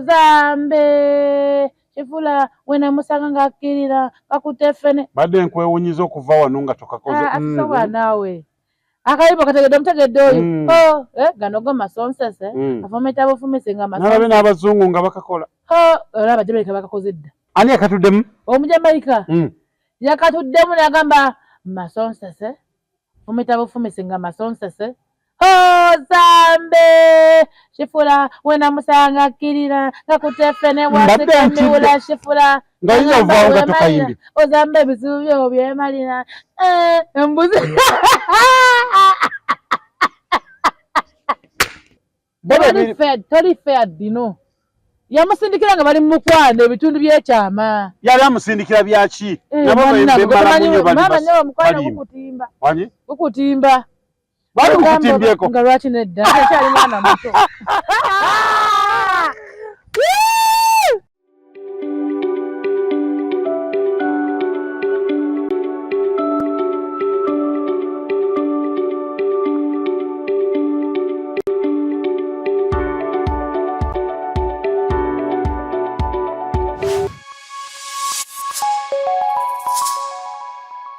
Zambe Shifula wena musanga ngakirira kakutefene badde nkwewunyiza okuva wano nga tokakoze atisobola nawe akaibo kategedde mutegedde oyo gano go masonsese afometa abafumese nga masonsese nalabe n'abazungu nga bakakola era abajamalika bakakoze dda ani yakatuddemu omujamalika yakatuddemu n'agamba masonsese fometa abafumese nga masonsese Zambe Shifula wena musanga kirira kakutefene wasekamiula Shifula ngaiza uvao gatokayimbi Zambe bizibu byo byemalira embuzi Tori fed dino yamusindikira nga bali mukwane ebitundu byekyama yali amusindikira byaki nabo bembala munyo bali mukwane gukutimba wani gukutimba bali kukutimbyeko nga lwaki nedda akyali mwana muto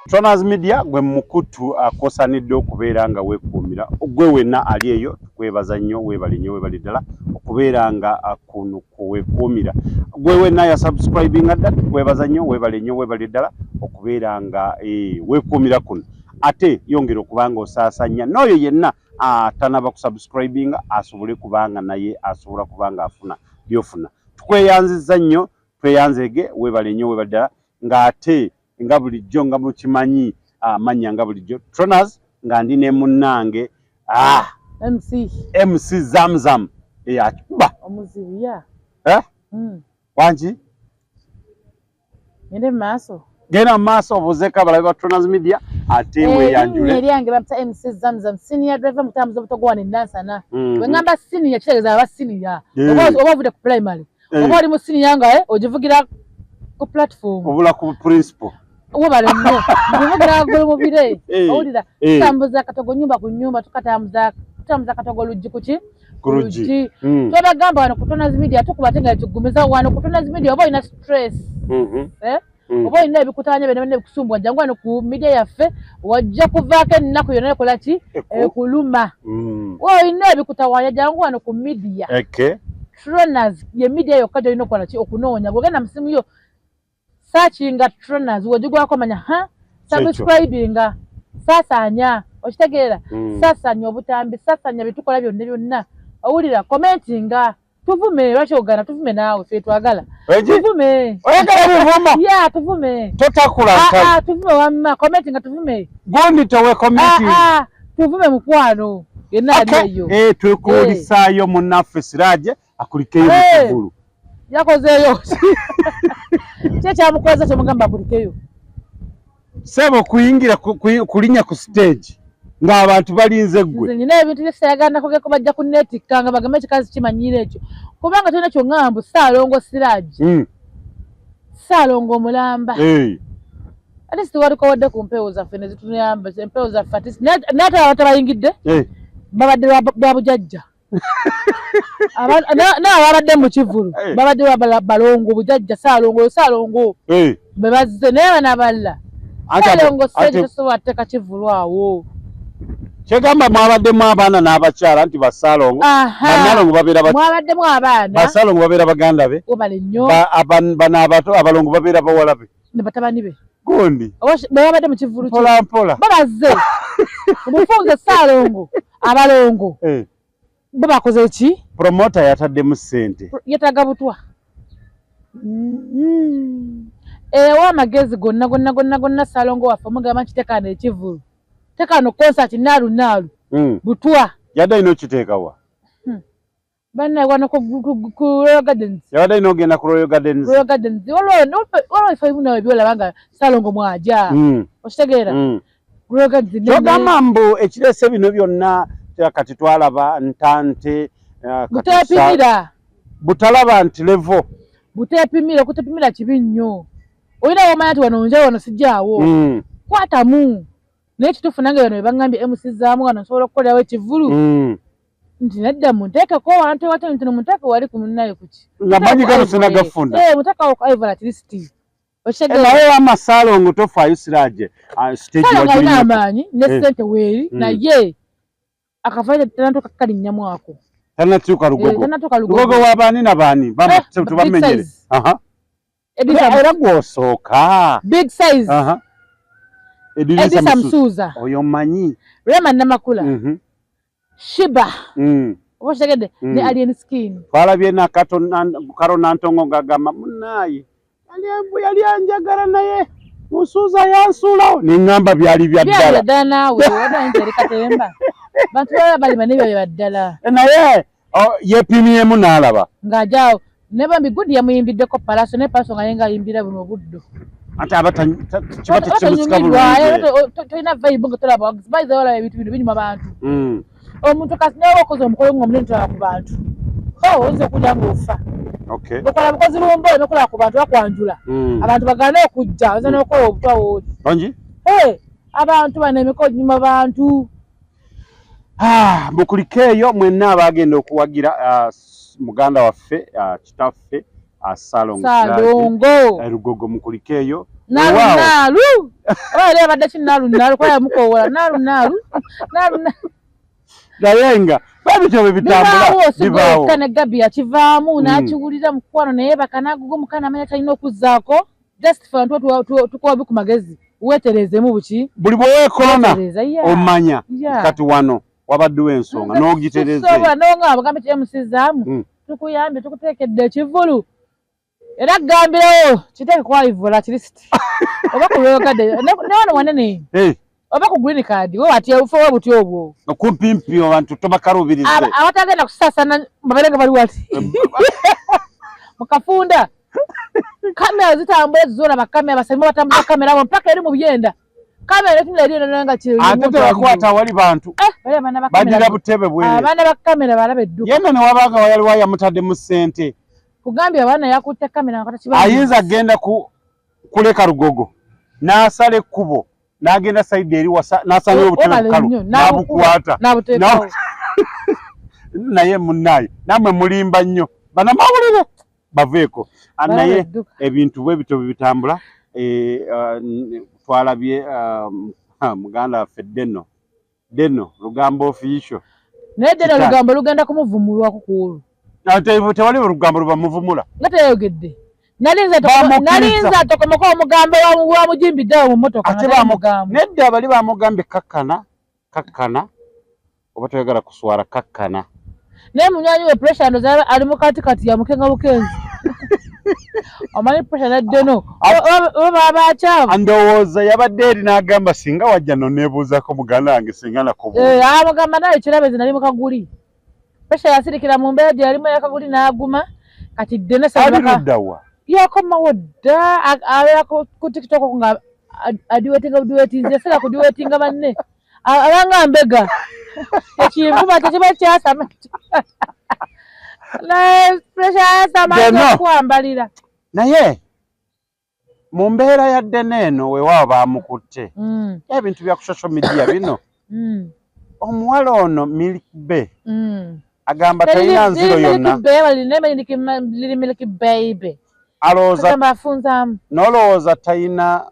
Tronaz Media gwe mukutu akosanidde okubeera nga weekuumira gwe wenna ali eyo tukwebaza nnyo weebale nnyo weebale ddala okubeera nga kuno weekuumira gwe wenna ya subscribinga dda tukwebaza nnyo weebale nnyo weebale ddala okubeera nga weekuumira kuno ate yongera okuba nga osaasanya n'oyo yenna tanaba kusubscribinga asobole kubanga naye asobola kuba nga afuna byofuna tukweyanziza nnyo tweyanzege weebale nnyo weebale ddala ng'ate nga bulijjo nga mukimanyi amanya nga bulijjo Tronaz nga ndi ne munnange MC Zamzam eyakuba omuzibu ya wangi genda maaso obuzeeka abalabe ba Tronaz Media ate weyanjule eryange bamta MC Zamzam senior driver mutambuza butogwana Nansana we ngamba senior kitegeeza aba senior oba ovudde ku primary oba oli mu senior nga ogivugira ku platform obula ku principal wabale nnyo ndivugira gwe mubire owulira tutambuza katogo nyumba ku nyumba tutambuza katogo luggi kuki Kuruji twabagamba wano ku Tronaz Media tukubatenga tugumiza wano ku Tronaz Media oba ina stress oba ina ebikutanya bene bikusumbwa jangu wano ku media yaffe wajja kuvaako ennaku yonna ekola ki ekuluma wa ina ebikutawanya jangu wano ku media Tronaz ye media yokka gy'olina okukola ki okunoonya bw'ogenda musimu yo searchinga Tronaz wajugwako manya subscribinga sasanya okitegeera sasanya obutambi sasanya bitukola byonna owulira commentinga tuvume lwaki ogana tuvume naawe ffe twagala tuvume oyagala buvuma ya tuvume totakula tuvume wamma commentinga tuvume gondi towe commenting tuvume mukwano yenna ali eyo twekuulisaayo munnaffe Siraje akulikeyo mu kivulu yakozeeyo kyekyamukweza kyomugamba akulikeyo sebo kuyingira kulinya ku stage ng'abantu balinze gwe nina ebintu byesayagana kugeko bajja ku netikka nga bagambe ekikazi kimanyire ekyo kubanga tolina kyongamba Ssaalongo Siraje Ssaalongo omulamba ate situwaliko wadde ku mpewo zaffe ne zituyamba empewo zaffe ate naate abantu abayingidde babadde bwa bujajja n'ababadde mu kivulu babadde balongo bujajja Ssaalongo be bazze naye bana balla Ssaalongo stage tosobola tteka kivulu awo kyegamba mwabaddemu abaana n'abakyala nti bassaalongo bannalongo babeera mwabaddemu abaana bassaalongo babeera baganda be obale nnyo bano abato abalongo babeera bawala be ne batabani be gundi bwe babadde mu kivulu mpola mpola babazze obufunze Ssaalongo abalongo bo bakoze ki promota yataddemu ssente yetaga butwa ewa amagezi gonna Ssaalongo waffe mugamba nti tekano ekivulu tekano concert naalu butwa yadde ino kiteekawa banna wano ku Royal Gardens yabadde ino ogenda ku Royal Gardens olwo ife nawe byolaba nga Ssaalongo mwaja okitegeera Royal Gardens kyogamba mbu ekireese bino byonna kati twalaba ntante buteepimira butalaba nti levo kutepimira kibi nnyo olina wamanya nti wano nja wano sijjaawo kwatamu naye kituufu nange bano bebangambye MC zaamu wano nsobola okukolerawo ekivulu nti nedda munteekeko wantu wate nti munteeke wali kumunnayo kuki ngamanyi gano sinagafunda muteeka ku Ivory at least naye amasalongo tofaayo siraje stage amaanyi ne ssente weeri naye akafayo tanatuuka kalinnyamuako tanatuuka lugogo w'abaani n'abaani tubamenyere era gw'osooka big size Edisa Msuza oyo mmanyi Rema Namakula Shiba oboshegede ne Alien Skin twalabye na Karo Nantongo ngagamba munnaye yali anjagala naye Musuza yansulawo ningamba byali bya ddala naawe wadanjeri katemba bantu bali banebyo baddala naye yepimiemu n'alaba ng'ajaawo ne bambi gudi yamuyimbiddeko Palaso ne Palaso nga yenga ayimbira buno buddo ate kiba tekimusika bulungi tolina vibe nga tolaba bayiza wala ebintu bino binyuma bantu omuntu kasi nawe wakoze omukolo ng'omunene tolaba ku bantu oyinza okujja ng'ofa okola bukozi bumba nokola ku bantu bakwanjula abantu bagane okujja oyinza n'okola obutwa wooli ongi abantu bano emikono nyuma bantu mukuliko eyo mwenna abagenda okuwagira muganda waffe kitaffe Salongo Lugogo mukuliko eyo nalu oba abadde kinnalu kwaya mukowola nalu nayenga babityo bitambula bibaawo kana Gabi akivaamu n'akiwulira mukwano naye bakanagugo mukana amanya talina okuzzaako just for tukobi ku magezi weetereezemu buki buli bweweekolona omanya kati wano wabaddewo ensonga n'ogitereze nonga bagambe kyemusizaamu tukuyambe tukuteekedde ekivulu era gambirawo kiteeke ku Ivory at least oba ku yogadde ne wano wanene oba ku green card we watyefuwa buti obwo okumpimpi abantu tobakarubirize awatagenda kusaasana babeere nga bali wati mukafunda kamera zitambula zizola bakamera basalimu batambula kamera abo mpaka eri mu byenda kamera etunula eri nga kiri ate tebakwata wali bantu bagira butebe bwere abaana ba kamera balabe edduka yena ne wabanga wayali wayamutadde mu ssente kugambye abaana yakutte kamera nga takiba ayinza agenda kuleka Lugogo n'asala ekkubo n'agenda sayidi eri n'asanga obutebe bukalu n'abukwata naye munnaye namwe mulimba nnyo banamawulire baveeko naye ebintu bwe bityo bitambula twalabye muganda waffe Deno Lugambo official naye Deno Lugambo lugenda kumuvumulwako kuulu tewali Lugambo lubamuvumula nga teyogedde nalinza tokomeko omugambo wamujimbiddewo mu mmotoka nedda bali bamugambe kakkana oba toyagala kuswala kakkana naye munywanyi we pressure ndoza ali mu katikati ya mukenga bukenzi omanyi pressure naddeno oba bakyavu ndowooza yabadde eri n'agamba singa wajja noneebuuzako muganda wange singa nakubuuza amugamba naye kirabezi nali mu kaguli pressure yasirikira mu mbeera gye yalimu yakaguli n'aguma kati ddene aliruddawa yakomawo dda abeera ku TikTok nga adiwetinga yasala kudiwetinga banne abanga mbega ekinvuma tekiba kyasama naye pressure yasama kwambalira naye mu mbeera ya ddene eno weewaawo baamukutte ebintu bya ku social media bino omuwala ono Milk Bay agamba talina nziro yonna nolowooza talina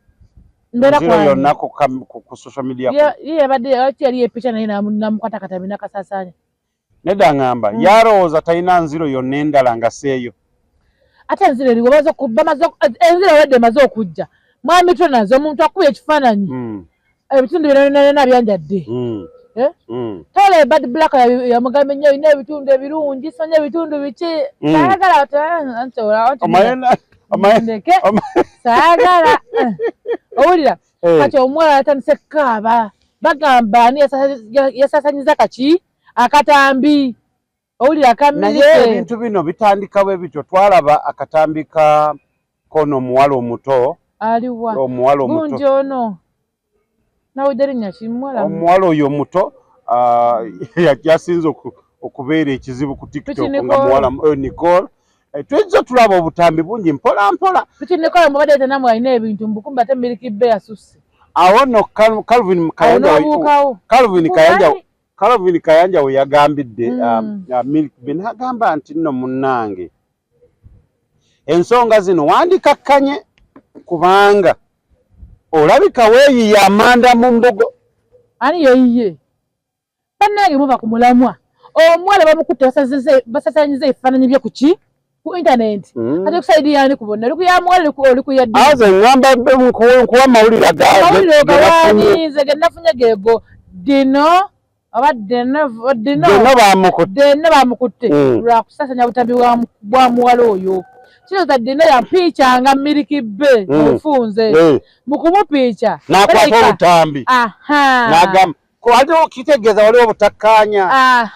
nziro yonna ku social media yali epica naye namukatakata nakasasanya nedda ngamba yalowooza talina nziro yonna endala nga seeyo ate enziro eriwo enziro wadde emaze okujja mwami tonazo omuntu akuba ekifaananyi ebitundu byonna byanjadde tole bad black yamugambe nnyo olina ebitundu ebirungi sonya ebitundu biki saagala saagala owulira kati omuwala yatandise kaaba bagamba ani yasasanyiza kaki akatambi owulira naye ebintu bino bitandika bwe bityo twalaba akatambi kono omuwala omuto aliwa omuwala omuto bungi ono nawuderinya kimuwala omuwala oyo omuto yasinze okubeera ekizibu ku TikTok nga muwala Nicole tuyinza tulaba obutambi bungi mpola mpola tuti Nicole mubadde tenamu alina ebintu mbukumba ate Milk Bay asusse awo no Calvin Kayanja Calvin Kayanja we yagambidde Milk Ben agamba nti nno munnange ensonga zino wandikakkanye kubanga olabika weeyiye amanda mu mbogo. Ani yeyiye bannange muba ku mulamwa omwala bamukutte basasanyiza ebifaananyi bye kuki ku internet ate kusaidia yani kubona likuyamwala likuyadde aze ngamba nkuwa mawulire gawani nze gennafunye gego dino bamukutte lwakusasanya butambi bwa muwala oyo kino taddina yampiikyanga Milky Bay mufunze mukumupiica nakwata obutambi nagamba ate okitegeeza waliwo obutakkanya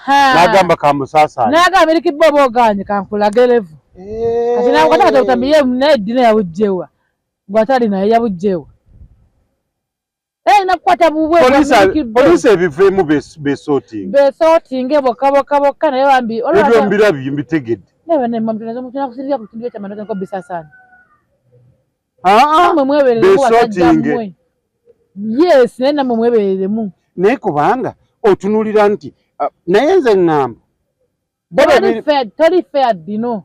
nagamba kamusaasanya nagamba Milky Bay oboganye kankulagerevu kati nakwata kati obutambi ye naye ddina yabugjewa gwatali naye yabugjewa nakukwata poliisi ebiveemu besootinga bokka naye bambi ebyo mbirabyo mbitegedde nakusirika ku kintu ekyamanoza nko bisasani namwe mwebereremu wasajjammwe yes naye namwe mwebereremu naye kubanga otunulira nti naye nze ŋŋamba toli fair dino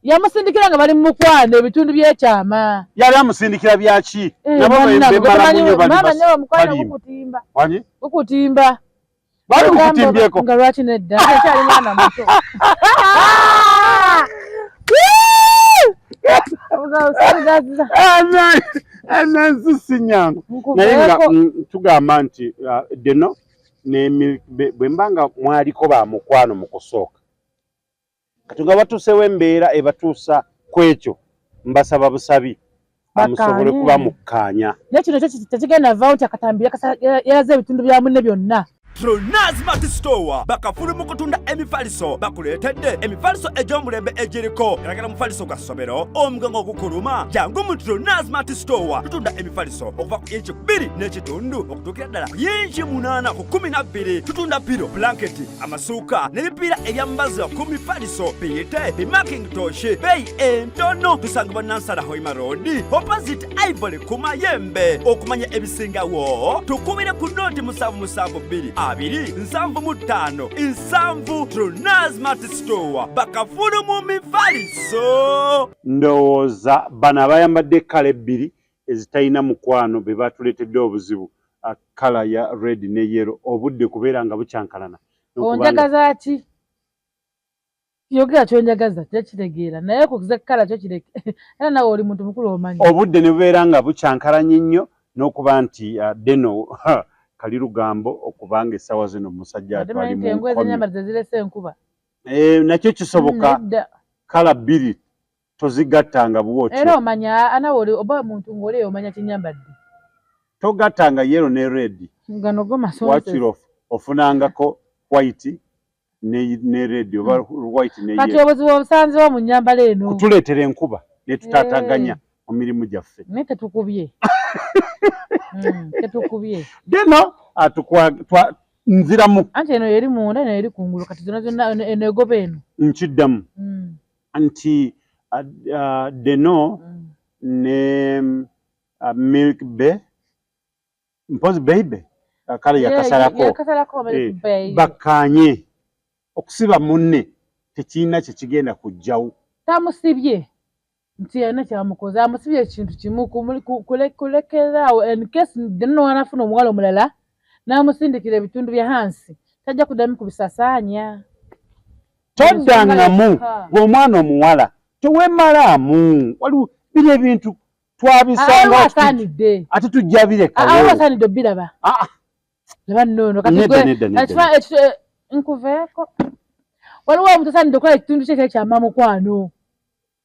yamusindikira nga bali mu mukwano ebitundu by'ekyama yali amusindikira byaki ukutimba bali kukutimbyeko nga lwaki nedda akyali mwana muto anansisinyango naye nga tugamba nti deno bwe mbanga mwaliko ba mukwano mu kusooka kati nga batuusewo embeera ebatuusa ku ekyo mbasaba busabi amusobole kuba mukkaanya naye kino kyo tekigenda vaawo nti akatambira yalaze ebitundu bya munne byonna Tronaz Mart Store bakafulu mu kutunda emifaliso bakuleetedde emifaliso egy'omulembe egiriko eragala mufaliso gwa ssomero omugango ogukuluma jangu mu Tronaz Mart Store tutunda emifaliso okuva ku inchi 2 n'ekitundu okutuukira ddala ku inchi 8 ku 12 tutunda piro blanketi amasuuka n'ebipiira ebyambazi ku mifaliso biyite bimakintosh beeyi entono tusangibwa Nansana Hoima Road opposite Ivory ku Mayembe okumanya ebisingawo tukubire ku noti 772 275 nsanvu Tronaz Mart Store bakafulu mu mifaliso. Ndowooza bano abayambadde kala ebbiri ezitalina mukwano be batuleetedde obuzibu kala ya red ne yellow obudde kubeera nga bukyankalana. Onjagaza ki? Yogera kyonjagaza tekitegeera naye kuze kala kyo kireke era nawe oli muntu mukulu omanyi. Obudde ne bubeera nga bukyankalanye nnyo n'okuba nti deno kali lugambo okubanga essaawa zino musajja atwali mu nkuba. Nakyo kisoboka kala bbiri tozigattanga bwotyo. Era omanya anawe oba muntu ng'oli omanya kinyambadde. Togattanga yellow ne red. Ngano goma sonse. Wakirofu ofunangako white ne red oba white ne yellow. Kati obuzibu obusanzewo mu nnyambala eno. Kutuleetera enkuba ne tutaataganya mu mirimu gyaffe. Ne tetukubye. Tetukubye. Deno nziramu. Anti eno yeri munda eno yeri kungulu kati zonna zonna eno egobe eno. Nkiddamu. Anti deno ne Milk Bay mpozi baby kale yakasalako bakkaanye okusiba munne tekirina kye kigenda kujjawo. Tamusibye nti yena kyamukoze amusibye ekintu kimu kulekeraawo in case deno wanafuna omuwala omulala n'amusindikira ebitundu bya hansi tajja kuddamu kubisasaanya. Toddangamu ng'omwana omuwala teweemalaamu waliwo biri ebintu twabisanga ate tujja birekawo. Wasaanidde obiraba laba nnono nkuveeko waliwo omuntu asaanidde okukola ekitundu kye kyali kyama mukwano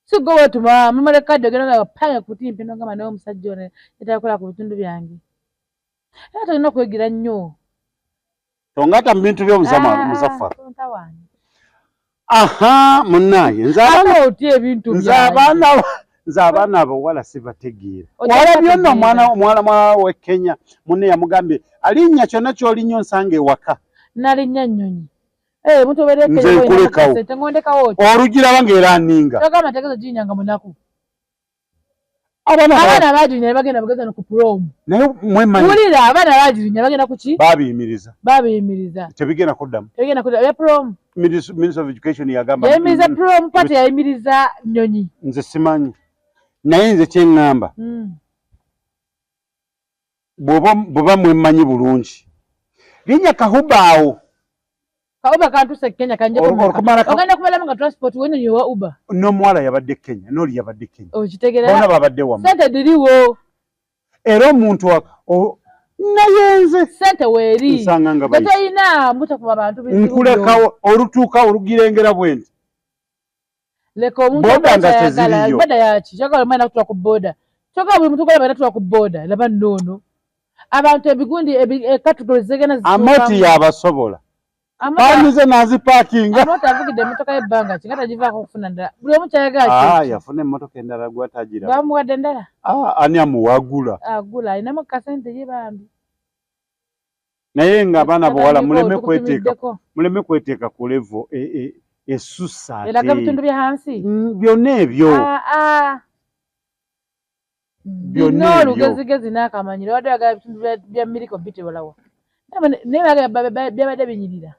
si gwe wetuma mumalekadde ogenda nga pange kutimpi nogamba naye omusajja ono yatakola ku bitundu byange era tolina okwegira nnyo tongata mu bintu by'omuzaffara. Munnaaye nze abaana abawala sibategeera. Walabye nno omwala w'e Kenya munne yamugambye alinnya kyonna ky'olinnyo nsanga ewaka. Nalinnya nnyonyi. Nze nkulekawo olugiraba ng'era nninga. Togamba tegezo ginyanga munaku. Abana bajinya bagenda bageza no ku prom. Naye mwemanyi. Ulira abana bajinya bagenda kuki? Babiyimiriza. Tebigenda kuddamu. Tebigenda kuddamu. Ya prom. Minister of Education yagamba. Yayimiriza prom party yayimiriza Nyonyi. Nze simanyi. Naye nze kyeŋŋamba. Bw'oba mwemanyi bulungi. Linnya Kahubaawo. Kauba kantuse Kenya kanje ogenda kumalamu nga transport wenyo yowa Uber. N'omuwala yabadde Kenya, n'oli yabadde Kenya. Okitegera. Bonna babadde wamu. Sente diriwo. Era omuntu nayenze. Sente weeri. Nsanga nga bayi. Toyina mbuta kuba bantu bizibu. Nkulekawo olutuuka olugirengera bwenti. Leko omuntu ayagala boda yaki kyagala mwana kutwa ku boda. Kyagala buli muntu gwalaba natwa ku boda laba nnono. Abantu ebigundi categories zegena zisuka. Amoti yabasobola. Banyuze nazi parking. Amota avugidde emmotoka y'ebbanga kingata givaako okufuna ndala. Buli omu kyayagala. Yafuna emmotoka endala gwatagira. Bamuwadde endala. Ani amuwagula. Agula alinamu kasente ye bambi. Naye nga abaana bawala muleme kweteeka ku level essusa ate. Eraga bitundu bya hansi. Byonna ebyo. Byonna ebyo. Olugezigezi n'akamanyiro wadde agala bitundu bya miriko bitewalawa. Naye byabadde binyirira.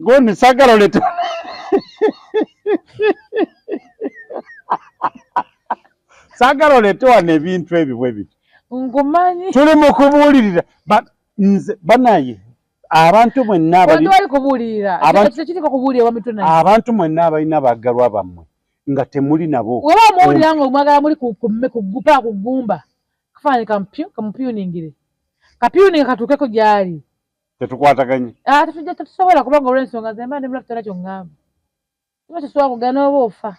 Goni sagala oleto. Sagala oleto n'ebintu ebyo bwe biti. Ngumanyi. Tuli mu kubuulirira. Banaye abantu mwenna abali. Wali kubuulirira. Kiriko kubuulira wa mituna. Abantu mwenna abalina baggalwa bammwe nga temuli nabo. Waba muwulira nga omwagala muli kugupa kugumba. Kafanye kampyuningire. Kapyuninga katuukeko gyali. Tetukwataganye. Tetusobola kubanga olw'ensonga zemba ndi mulafutala kyongamba. Tuba tetusobola kugana oba ofa.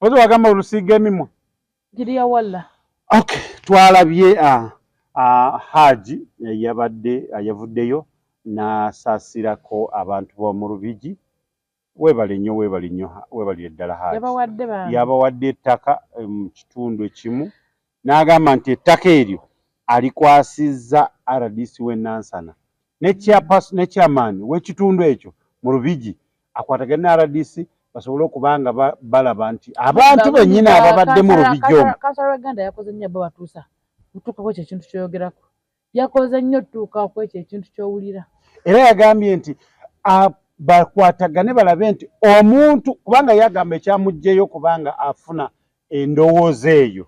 Ozo wagamba olusiiga emimwa. Giriya walla. Okay, twalabye Haji yabadde yavuddeyo n'asaasirako abantu b'omu Lubigi. Weebale eddala Haji. Yabawadde ettaka mu kitundu ekimu. N'agamba nti ettaka eryo alikwasizza RDC w'e Nansana. Ne chairman w'ekitundu ekyo mu Lubigi akwatagana ne RDC basobole okubanga balaba nti abantu bennyini ababadde mu Lubigi omwo. Kansala w'Uganda yakoze nnyo abo batuusa kutuukako ekyo ekintu kyogerako. Yakoze nnyo tuukako ekyo ekintu ky'owulira. Era yagambye nti bakwatagane balabe nti omuntu kubanga yagamba ekyamuggyeyo kubanga afuna endowooza eyo.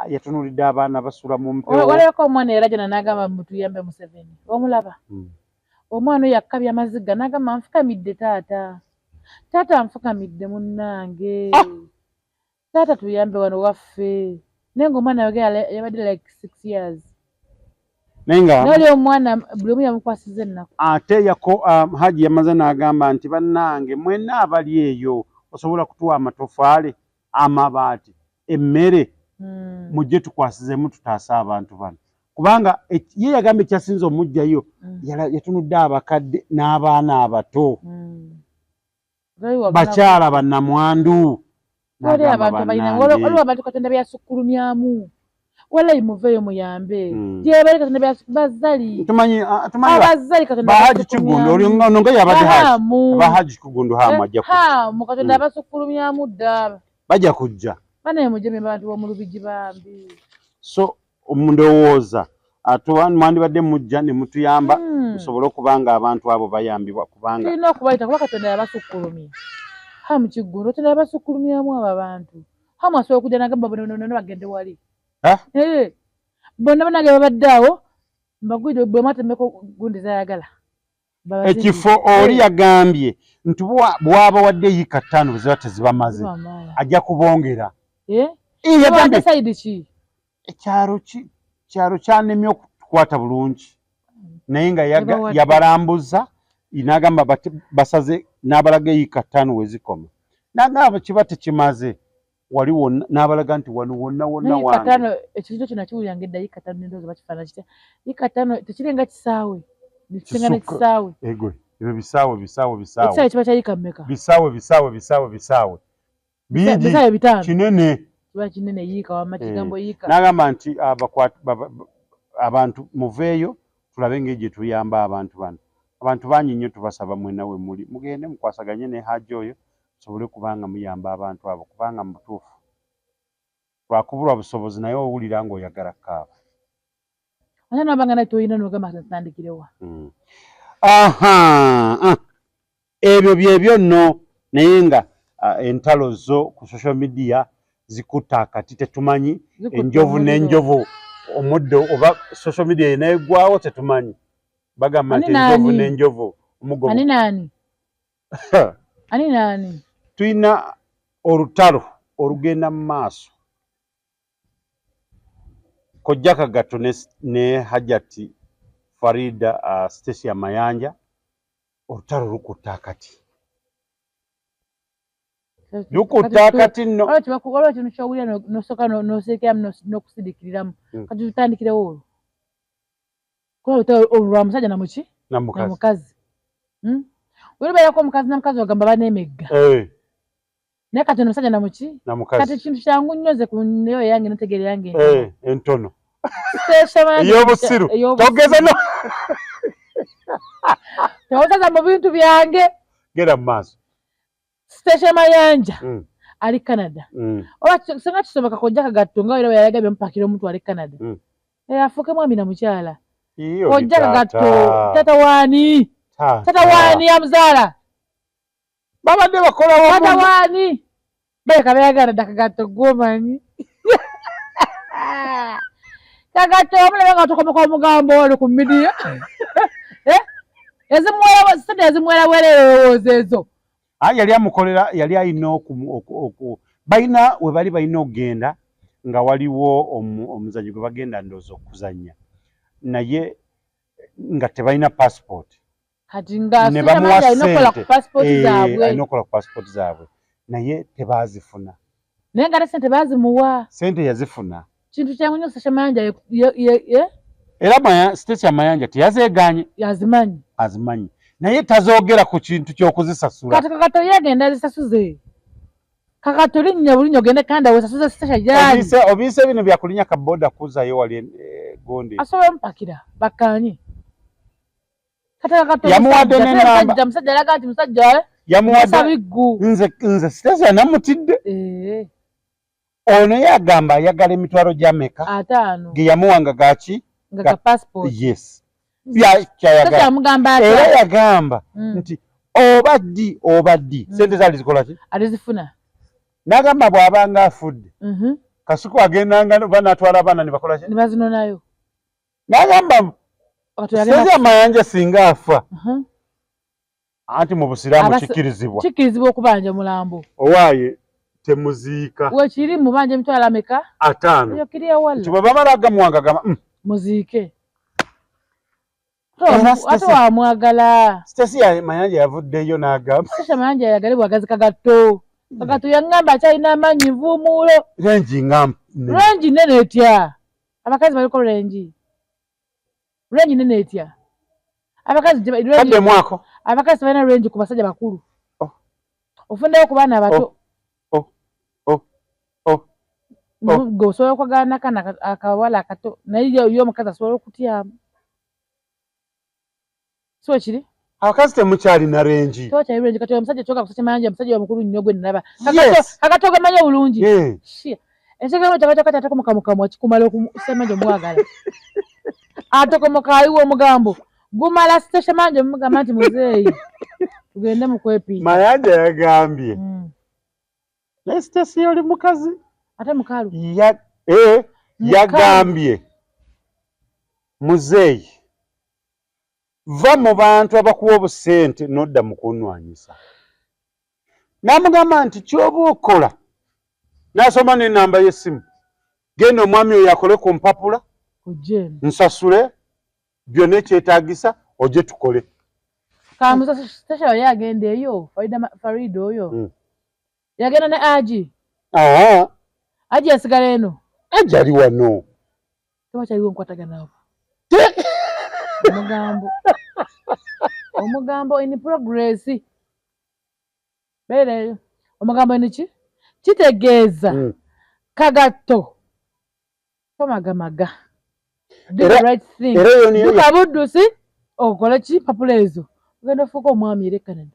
Yatunulidde abaana basula mu mpewo. Waleko omwana era jana n'agamba mutuyambe Museveni. Omulaba. Omwana oyo yakabya amaziga n'agamba nfukamidde taata. Taata nfukamidde munnange. Taata tuyambe wano waffe. Naye ng'omwana yabadde like 6 years. Naye omwana buli omu yamukwasiza ennaku. Ate Haji yamaze n'agamba nti bannange mwenna abali eyo osobola kutuwa amatofaali, amabaati, emmere. Mujje tukwasizemu tutaasa abantu bano. Kubanga ye yagamba ekyasinze omujjayo yatunudde abakadde n'abaana abato. Bakyala bannamwandu. Waliwo abantu Katonda byasukkulumyamu. Walayi muveeyo muyambe. Gyebali Katonda bazali. Tumanyi abazali Katonda Haji Kigundo olionga yabadde Haji. Haji Kigundo hamu ajja kujja. Katonda abasukkulumyamu dda. Bajja kujja. Bane mujeme bantu b'omu Lubigi bambi. So omundowooza mwandibadde mujja ne mutuyamba musobole okubanga abantu abo bayambibwa kubanga. Tulina okubayita kuba Katonda yabasukkulumya. Hamu Kigundo Katonda yabasukkulumyamu abo abantu. Hamu asobola okujja n'agamba bononono bagende wali. Bonna banage babadde awo mbagwidde bwe mwatemmeko gundi zayagala. Ekifo oli yagambye nti bw'abawadde yiika 5 ziba tezibamaze ajja kubongera. Yagambye side ki? Ekyalo kyanemye okukwata bulungi. Naye nga yabalambuza n'agamba basaze n'abalaga yiika 5 wezikoma. N'agamba kiba tekimaze. Waliwo n'abalaga nti wano wonna wange. Ekintu kino kiwulira ng'edda yiika 5 n'endowooza bakifaanana kitya. Yiika 5 tekirenga kisaawe. Kisinga kisaawe. Egwe ebyo bisaawe. Ekisaawe kiba kya yiika mmeka? Bisaawe. Bingi kinene. Kiba kinene yiika wamma kigambo yiika. N'agamba nti abantu muveeyo tulabe ng'egye tuyamba abantu bano. Abantu bangi nnyo tubasaba mwenna we muli. Mugende mukwasaganye ne Haji oyo. Sobole kubanga muyamba abantu abo kubanga mutuufu lwakubulwa busobozi naye owulira ng'oyagala kaaba. Ate n'abangana toyina n'ogamba tandikirewa. Ebyo byebyo nno naye nga entalo zo ku social media zikutta akati tetumanyi enjovu n'enjovu omuddo oba social media yenaegwawo tetumanyi bagamba nti enjovu n'enjovu omugomo. Ani nani? Tuyina olutalo olugenda mu maaso. Kojja Kagato ne Hajati Farida Stacy Amayanja olutalo lukutta akati. Lukutta akati nno. Olwo kino kyowulira n'osooka n'oseekeramu n'okusidikiriramu. Kati tutandikirewo olwo. Kuba olutalo olwa musajja na muki? Na mukazi. Wulubeerako omukazi n'omukazi ogamba baneemegga. Naye kati ono musajja na muki? Na mukazi. Kati kintu kyangu nnyo nze ku nneyo yange n'otegeera yange. Entono. Ey'obusiru. Togeza no. Towozaza mu bintu byange. Gera mu maaso. Station Mayanja ali Canada. Oba singa kisoboka Kojja Kagato nga era yayagabye mpakira omuntu ali Canada. Afuuke mwami na mukyala. Kojja Kagato tata wani? Tata wani ya mzaala. Babadde bakola wamu. Tata wani? Beka bayagala Kagato gwomanyi. Kagato omulaba nga tokomoka omugambo oli ku media. Ezimwera wererowooza ezo. Yali amukolera yali ayina balina we bali balina okugenda nga waliwo omuzannyo gwe bagenda ndowooza okuzannya naye nga tebalina passport. Kati nga alina okukola ku passport zaabwe naye tebaazifuna. Naye nga ne ssente baazimuwa. Ssente yazifuna. Kintu kyangu nnyo Stacy Amayanja era Stacy Amayanja teyazeeganye. Yazimanyi. Azimanyi. Naye tazoogera ku kintu ky'okuzisasula. Kati Kagato yagenda zisasuze. Kagato linnya bulinnya ogende Canada wesasuze Stacy gyali. Obiise bino bya kulinya ka boda kuzayo wali Gondi. Asobola mpakira bakkaanye. Kati Kagato yamuwadde n'ennamba. Musajja alaga nti musajja yamuwadde nze Stacy anamutidde. Ono yagamba ayagala emitwalo gy'Ameka 5 ge yamuwanga gaki nga passport. Yes. Era yagamba nti obaddi sente zaali zikola ki? Alizifuna. N'agamba bw'abanga afudde Kasuku agendanga banatwala abaana ne bakola ki? Ne bazinonayo. N'agamba Stacy Amayanja singa afa anti mu Busiraamu kikkirizibwa. Kikkirizibwa okubanja mulambo. Owaaye temuziika. Wekiri mubanja emitwalo Ameka? 5. Eyo kiriya wala. Nti bwe bamala agamuwanga gamba muziike. Ate wamwagala. Stacy Amayanja yavuddeyo n'agamba. Stacy Amayanja yagale bwagazi Kagato. Kagato yangamba akyalina amaanyi nvuumuulo. Renji nene etya. Abakazi baliko renji. Renji nene etya. Kadde mwako. Abakazi balina renji ku basajja bakulu. Ofundeyo ku baana abato. Go osobola okwagala n'akaana akawala akato naye yo omukazi asobola okutyamu. So kiri? Abakazi temukyalina renji. Tokyali renji kati omusajja kyoka ku Stacy Amayanja omusajja omukulu nnyo gwe nnalaba. Kagato gamanyi obulungi. Ekigambo kyakati atako mukamukamu akikumala Stacy Amayanja omwagala. Atokomoka ayiwa omugambo gumala Stacy Amayanja omugamba nti muzeeyi tugende mu kwepiima. Mayanja yagambye naye Stacy oli mukazi ate mukalu yagambye muzeeyi va mu bantu abakuwa obusente n'odda mu kunwanyisa. N'amugamba nti ky'oba okola n'asoma n'ennamba y'essimu genda omwami oyo akole ku mpapula nsasule byonna ekyetaagisa ojje tukole. Kamuza Stacy oyo yagenda eyo Farida oyo yagenda ne Aji. Aji yasigala eno. Aji ali wano. Tewakyaliwo nkwatagana nabo. Omugambo in progress. Bere omugambo ni ki? Kitegeeza Kagato tomagamaga. Do the right thing. Duka buddusi okola ki papula ezo. Ogenda ofuuka omwami ere Canada.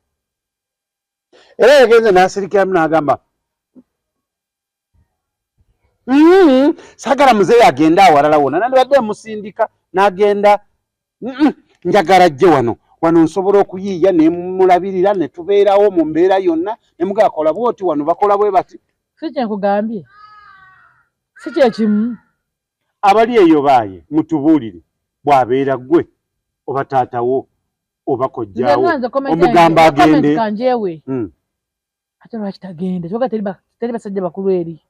Era yagenze n'asirikiramu n'agamba sagala muzeeyi agenda awalala wona nandibadde musindika n'agenda njagala ajje wano nsobola okuyiiya ne mulabirira ne tubeerawo mu mbeera yonna ne mugakola bwoti wano bakola bwe bati si kyenkugambye si kyekimu abali eyo baaye mutubuulire bw'abeera gwe oba taatawo oba kojjaawo omugamba agende kanjewe ate lwaki tagende kyoga teri basajja bakulu eri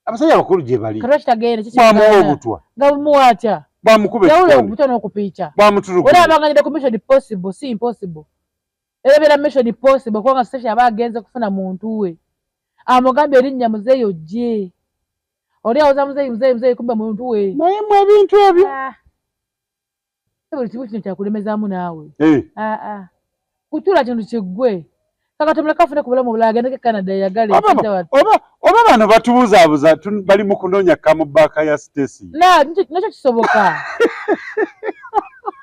abasajja bakulu gye bali kalwaki tagende bwamuwa obutwa nga bumuwatya bwamukube yawula obutwa n'okupiica bwamutulugunya era abanganyide ku mission possible si impossible era mission possible kubanga station aba agenze kufuna muntu we amugambye erinnya muzeeyi ojje oli awoza muzeeyi kumbe muntu we naye mu ebintu ebyo buli kimu kino kyakulemezaamu naawe kutuula kintu kiggwe kaka tumuleka afune ku bulamu obulala agendeko Canada yagale oba bano batubuzaabuza bali mu kunoonya kamubbaaka ya Stacy nakyo kisoboka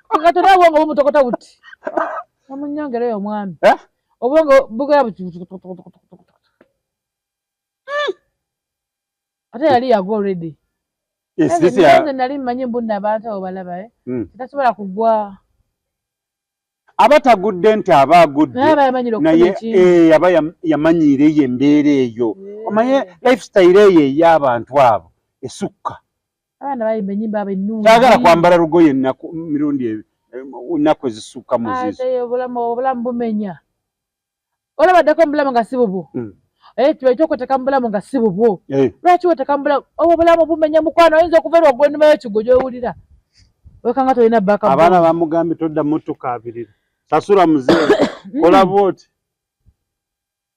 katonda obwongo bumutokota buti amunyongereyo omwami obwongo bugera ate yali yagwa already nze nali mmanyi mbunna abantu abo balaba tasobola kugwa abatagudde nti aba agudde naye aba yamanyiireyo embeera eyo omanye lifestyle eyo ey'abantu abo esukka abaana bayimba ennyimba abo ennungi taagala kwambala lugoye mirundi ennaku ezisukka mu zizo obulamu bumenya olabaddeko mu bulamu nga si bubwo ekyokweteka mu bulamu nga si bubwo lwaki weteka mu bulamu obwo obulamu bumenya mukwano oyinza okuva erwa gwenuma y'ekigo gy'owulira wekanga tolina baka abaana bamugambye toddamu tukaabirira sasula muzeeyi kola bwoti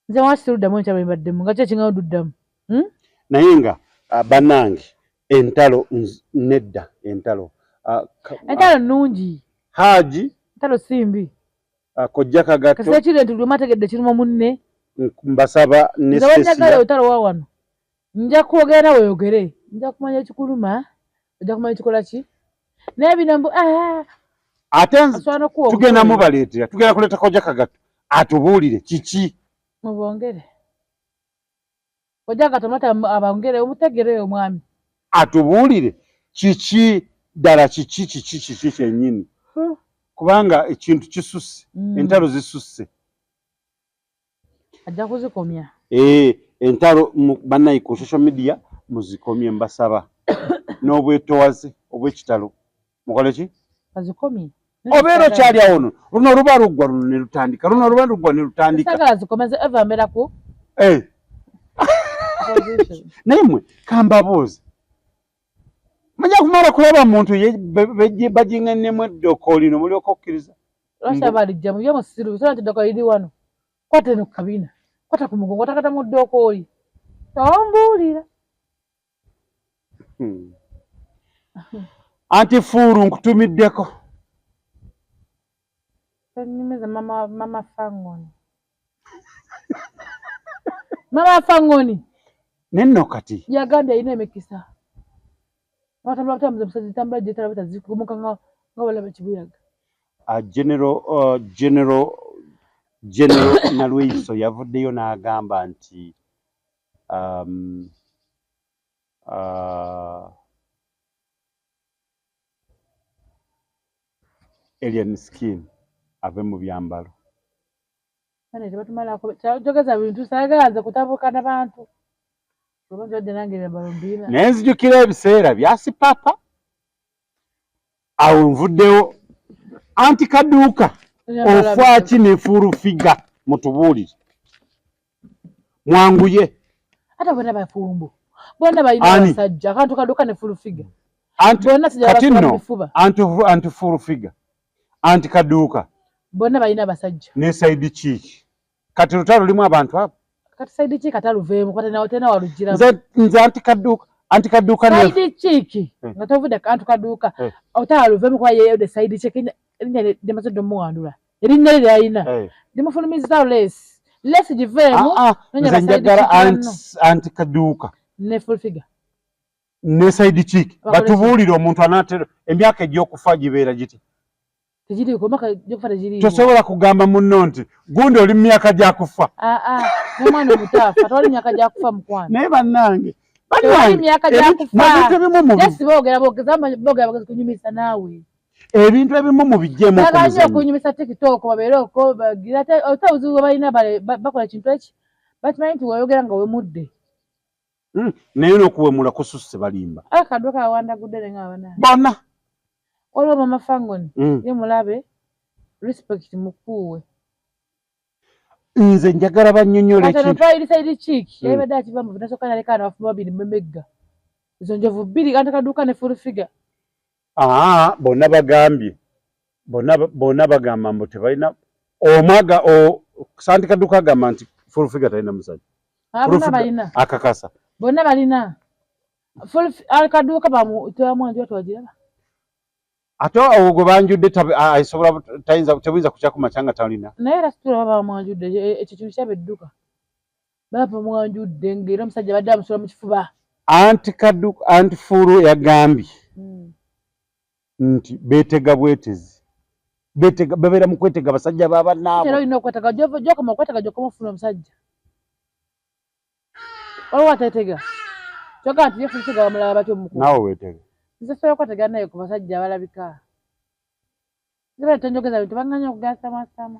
nze waki tuluddamu enkyalo mbaddemu nga kyekinga oduddamu naye nga bannange entalo nedda entalo nnungi Haji entalo simbi kojja kagato kasi ekiri nti lwemu ategedde kiruma munne mbasaba ne Stacy otalo wa wano nja kwogera nawe oyogere nja kumanya ekikuluma ojja kumanya ekikola ki n'ebino mbu ate tugenda mubaleetera tugenda kuleeta kojja kagato atubuulire kiki mubongere kojja kagato mata abongere omutegereyo omwami atubuulire kiki ddala kiki kyennyini kubanga ekintu kisusse entalo zisusse ajja kuzikomya entalo bannayi ku social media muzikomye mbasaba n'obwetowaze obw'ekitalo mukole ki bazikomye obeera okyali awo luno luba luggwa luno ne lutandika luno luba luggwa ne lutandika sagala zikomeze eva meraku naye mmwe kambabuuze mujja kumala kulaba muntu bajingannemu eddoko lino mulyoka okkiriza lwaki balijja mu byomusiru bisona nti eddoko liri wano kwata eno ku kabina kwata ku mugongo otakata mu ddooko oli tombuulira anti fuulu nkutumiddeko ennimiza mama fangoni mama fangoni nenno kati yagambye alina emikisa batambula butambuza busazi zitambula gyetala butazikumuka nga balaba ekibuyaga general Nalweyiso yavuddeyo n'agamba nti alien skin ave mu byambalo jogeza bintu saganze kutabuka n'abantu naye nzijukira ebiseera byasipapa awo nvuddewo anti kaduuka ofwaki nefurufiga mutubuulire mwanguye ate bonna bafumbo bonna balina abasajja akantu kaduuka nefurufiga kati nno anti furufiga anti kaduuka bonna balina abasajja ne saidi kiiki kati lutalo lulimu abantu abo kati saidi kiiki ataluveemu tena walugiramu nze anti kaduuka saidi kiiki nga tovudde kantu kaduuka otaaluveemu kuba yeyode saidi kiiki erinnya lyamaze omuwandula erinnya lye lyalina limufulumiza lesi giveemu nze njagala anti kaduuka ne fulfiga ne saidi kiiki batubuulire omuntu anaatera emyaka egy'okufa gibeera giti tosobola kugamba munno nti gundi oli mu myaka gyakufa n'omwana omutaafa tewali myaka gyakufa mukwano naye bannange Tewali myaka gya kufa. Just boogera kunyumisa naawe. Ebintu ebimu mu bijjemu okuzanya. Kunyumisa TikTok babeere okko bagira obuzibu balina bakola kintu eki. Bakimanyi nti wayogera nga wemudde. Naye n'okuwemula kususse balimba. Kaduka awandagudde nga abana. Bonna. Waliwo Mama Fangoni ye mulabe respect mukuwe. Nze njagala bannyonnyola ekintu. Kati twayirisa eri Chick yabadde akiva mu vinasooka nalekaana bafumu babiri Memegga. Izo njovu bbiri kandi kaduka ne full figure. Bonna bagambye. Bonna bagamba mbu tebalina omwaga Santi Kaduka agamba nti full figure talina musajja. Bonna balina. Akakasa. Bonna balina. Kaduka tebamwanjula twagiraba. Ate awo gwe banjudde asobola tebuyinza kukya ku macanga talina. Naye era situla baba bamwanjudde ekyo kintu kyabedduka. Baba bamwanjudde ng'era omusajja badde amusula mu kifuba. Anti Fulu yagambye nti beetega bwetezi. Babeera mu kwetega basajja b'abannaabwe. Era olina okwetega gy'okoma okwetega gy'okoma ofuna omusajja. Waliwo ateetega. Kyokka nti yefuusi bamulaba batyo omukulu. Naawe weetega. Nze sobola okwetega naye ku basajja abalabika. Nze tonjogeza bintu banganya okugaasamaasama.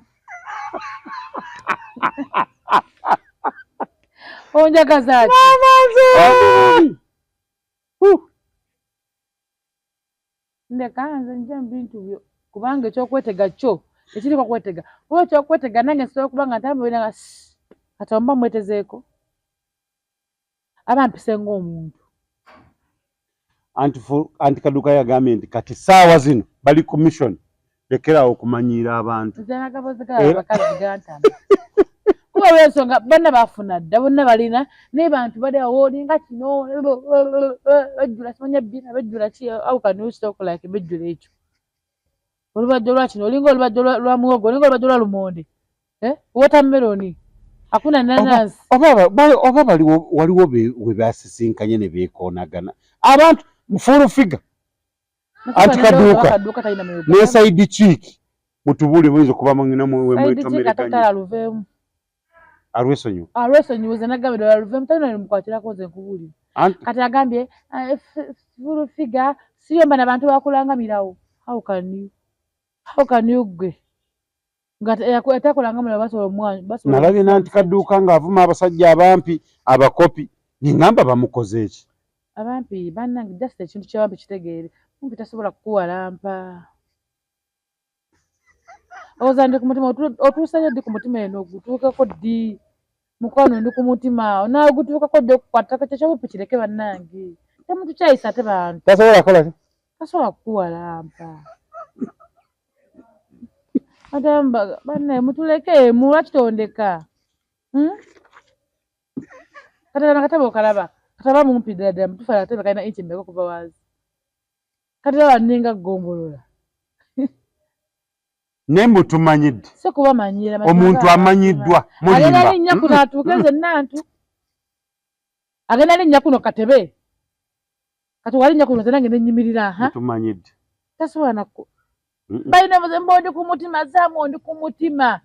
Onjagaza ki? Ndeka nze nja mu bintu byo kubanga ekyokwetega kyo tekiriko kwetega. Kuba ekyokwetega nange nsobola okuba nga ntambulira nga kati omba mwetezeeko. Abampise ng'omuntu. Anti Kaduka yagambye nti kati saawa zino bali ku mission lekerawo okumanyiira abantu. Nze nagabozi g'abakazi gantama. Kuba olw'ensonga bonna baafuna dda bonna balina naye bantu bali awo olinga kino bejjula simanya bbina bejjula ki how can you talk like bejjula ekyo. Olubajjo lwa kino olinga olubajjo lwa muwogo olinga olubajjo lwa lumonde. Watermelon. Hakuna nanasi. Oba waliwo we basisinkanye ne beekoonagana. Abantu full figure. Anti Kaduka ne Side Chick mutubuule buyinza okuba mungina mwe mwetomereganye. Alwesonyiwa. Ze nagambye aluvemu talina mukwatirako nze nkubuulire. Kati agambye full figure siyomba n'abantu bakulangamirawo. How can you gwe? Atakolanga mulaba basobola omwanyi. Nalabye Anti Kaduka ng'avuma abasajja abampi abakopi ngamba bamukoze eki. Abampi bannange just ekintu ky'abampi kitegeere. Mumpi tasobola kukuwalampa. Oza ndi ku mutima otuusayo ddi ku mutima eno ogutuukako ddi mukwano ndi ku mutima naawe ogutuukako ddi okukwatako kyo kyobuppi kireke bannange. Temuntu kyayisa ate bantu. Tasobola kukola ki? Tasobola kukuwalampa. Atamba banne mutuleke mulwakitondeka. Katana katabo kalaba. Kataba mumpi ddala mutufa atebe kalina inchi mbeko kuva wazi. Kataba ninga gombolola. Nembu tumanyidde. Se kuba manyira omuntu amanyiddwa mulimba. Agenda linnya kuno atuukeze nantu. Agenda linnya kuno katebe. Kati walinnya kuno tenange nenyimirira tumanyidde. Tasobola nako. Balina muzembo ndi ku mutima zamu ndi ku mutima.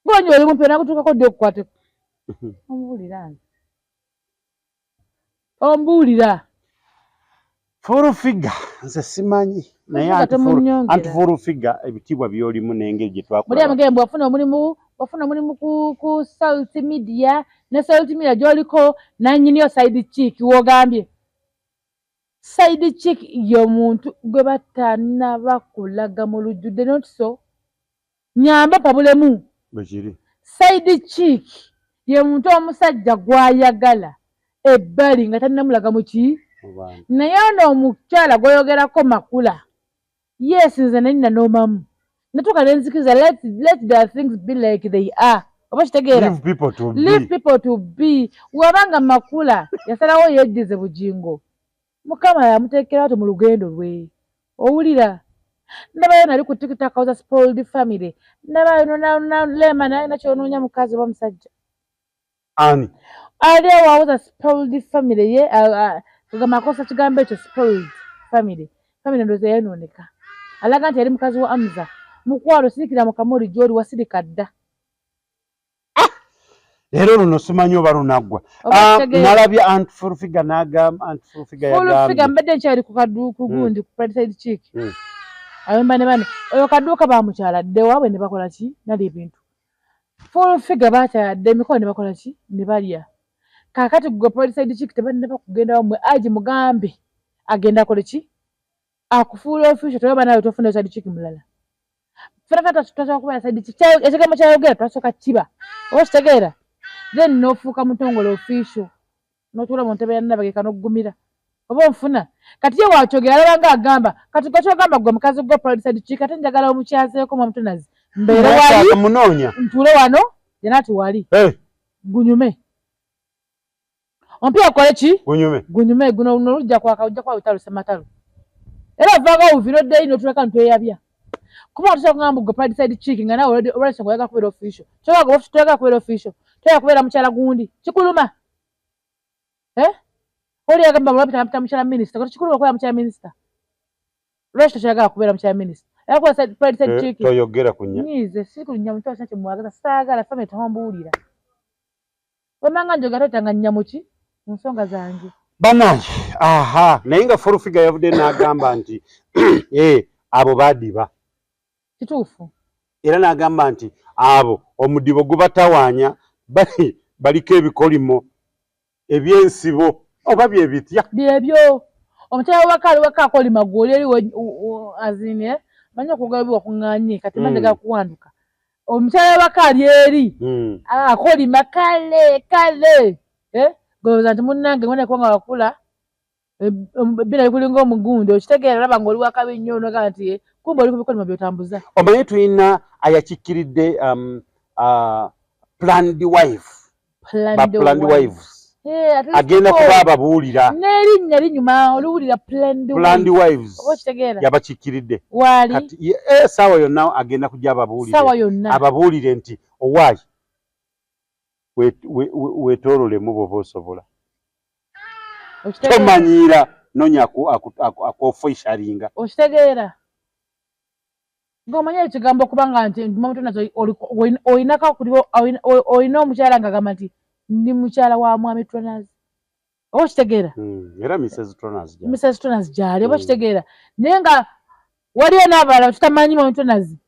Gonyo oli kumpe nakutuukako ddi okukwateko. Ombuulira nze. Ombuulira. Full figure nze simanyi naye anti full figure ebitibwa byolimu n'engeri gye twakola. Muri amagembo wafuna omulimu ku Salt Media ne Salt Media gy'oliko nannyini Side Chick w'ogambye. Side Chick y'omuntu gwe batanaba kulaga mu lujjudde not so. Nyamba pabulemu. Bwekiri. Side Chick ye muntu omusajja gw'ayagala ebbali nga tannamulaga mu ki? Naye ono omukyala gwoyogerako makula. Yes, nze nenna n'omamu. Natuuka ne nzikiza let the things be like they are. Oba kitegeera? Leave people to be. Wabanga makula yasalawo yeddize bugingo. Mukama yamuteekera ati mu lugendo lwe. Owulira? Ndabayo nali ku TikTok kauza spoiled family. Ndabayo lema naye nakyonoonya mukazi oba musajja. Ani? Aliawo awuza spoiled family ye kugamba akosa kigambo ekyo spoiled family. Family ndoze yanooneka. Alaga nti yali mukazi wa Amza. Mukwalo sirikira mu kamuli gy'oli wasirika dda. Ero luno simanyi oba lunaggwa. Nalabye Aunt Furufiga n'agamba Aunt Furufiga yagambye. Furufiga mbadde nkyali ku kaduuku gundi ku Pride Chick. Ayomba ne bane. Oyo kaduuka bamukyala dde waabwe ne bakola ki? Nali ebintu. Furufiga bakyadde emikono ne bakola ki? Ne balya. Kaakati gwe Pride Chick tebanne bakugenda wamwe aji mugambe agenda akole ki? Akufuula official toba nawe tofuna Pride Chick mulala. Frakata tutasoka kuba Pride Chick. Ekigambo kyayogera twasoka kiba. Okitegeera? Then nofuuka mutongole official. Notula mu ntebe ya Nabageka n'oggumira. Oba onfuna. Kati ye wakyogera alabanga agamba. Kati gakyogamba gwe mukazi gwa Pride Chick ate njagala omukyazeeko mu Mutunazi. Mbeera wali. Munoonya. Ntule wano. Yenati wali. Gunyume. Ompia kole ki? Gunyume guno nolujja kwaka ujja kwa utalo sematalo. Era vaga uvinodde ino tuleka ntwe yabya. Kuba tusakugamba gwe Pride Chick nga nawe already ngoyaga kubera official. Choka go tutega kubera official. Toya kubera mukyala gundi. Kikuluma. Oli yagamba bulapita mukyala minister. Ko kikuluma kubera mukyala minister. Rest chaga kubera mukyala minister. Yako Pride Chick. Toyogera kunya. Nize siku nyamuto asache mwagaza saagala fame tahambulira. Wemanga njogera tanga nyamuki nsonga zange. Banange, aha, naye nga Furufiga yavudde n'agamba nti abo badiba. Kituufu. Era n'agamba nti abo omudibo gubatawaanya baliko ebikolimo ebyensibo oba bye bitya. Byebyo. Omukyala wakali wakakolima gwoli eri azine manya kugabiwa kuŋŋaanye kati manje gakuwanduka. Omukyala wakali eri akolima kale. Goza nti munnange ngone kwanga wakula bina bikulinga omugundo okitegeera laba ng'oli wakabi nnyo noga nti kumbe oli ku bikolimo by'otambuza. Omanyi tulina ayakikiridde planned wife. Planned wives. Agenda kuba ababuulira. N'erinnya linyuma oluwulira planned wives. Oba okitegeera. Yabakikiridde. Wali. Kati saawa yonna agenda kujja ababuulire. Saawa yonna. Ababuulire nti owaayi wetoololemu bw'oba osobola. Tomanyiira nonya akofeeshalinga. Okitegeera. Ng'omanya ekigambo kubanga nti Mutunazi olinako olina omukyala ng'agamba nti ndi mukyala wa mwami Mutunazi. Oba okitegeera. Era Mrs. Mutunazi gyali. Mrs. Mutunazi gyali. Oba okitegeera. Naye nga waliyo n'abalala tutamanyi Mutunazi.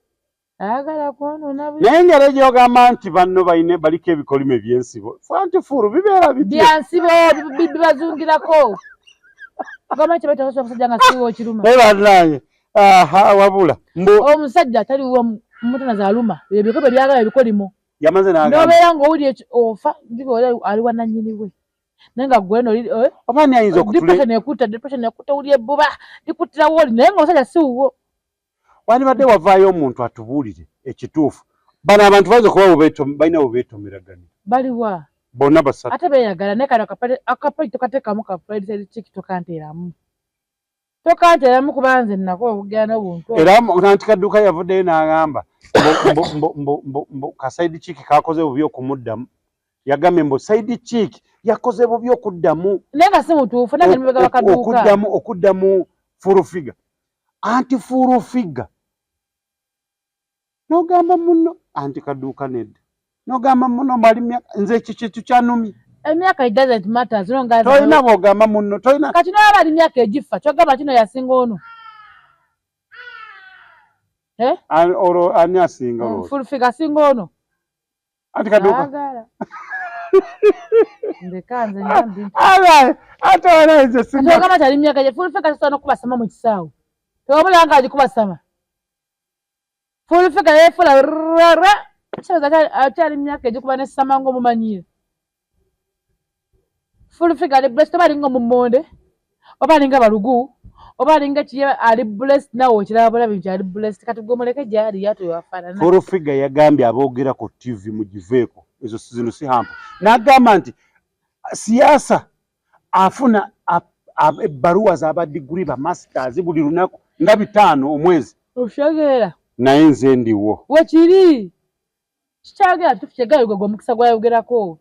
Agala kwonoona buli. Naye ngero gy'ogamba nti banno baliko ebikolimo ebyensibo. Fanti furu bibeera bitya. Byansibo bibazungirako. Goma kye batakosa omusajja nga siwo kiruma. Naye bannange. Aha wabula. Omusajja ataliwo Mutunazi aluma. Ebyo bikobe byagala ebikolimo. Yamaze n'agamba. N'obeera ng'owulira ofa ndiko ali wa nannyini we. Naye nga gwe noli oba ani ayinza okutule. Depression ekuta uli ebbuba likutira woli naye ng'omusajja si wuwo. Wandibadde wavaayo omuntu atubuulire ekituufu. Bano abantu baza kuba balina bubeetomeragana. Baliwa. Bonna basatu. Ate beeyagala naye kano akapali tokateekamu ka Pride Chick tokanteeramu. Tokanteeramu kuba nze nnako obugenda n'obuntu. Era Nanti Kadduka yavuddeyo n'agamba ka Side Chick kakoze bubi okumuddamu. Yagambye mbu Side Chick yakoze bubi okuddamu. Naye nga si mutuufu nange nimebega Bakadduka. Okuddamu Furufiga. Anti Furufiga. Nogamba muno Anti Kadduka nedda. Nogamba muno mali nze kikitu kyanumi. Emyaka it doesn't matter as long as toyina bwogamba muno toyina kati n'abali myaka egifa kyogamba kino yasinga ono. Oro ani asinga olo. Furufiga asinga ono. Anti Kadduka. Ndekanze nyambi. Ate ora nze singa. Kyogamba kyali myaka egifa Furufiga sisana okubasama mu kisaawe. Tewamulanga agikubasama. Furufiga yefula rara. Kyoza atyali myaka egikuba nesama ng'omumanyire. Furufiga ali blessed oba alinga omumonde oba alinga balugu oba alinga kiye ali blessed nawe okiraba bulabi nti ali blessed kati gwomuleke gyali yato yafaanana. Furufiga yagambye aboogera ku TV mugiveeko ezo zino si hampo n'agamba nti siyaasa afuna ebbaluwa z'abadiguli ba masters buli lunaku nga 5 omwezi. Oshageera naye nze ndiwo wekiri kikyagera tufikegaayo gwe omukisa gwayogerako.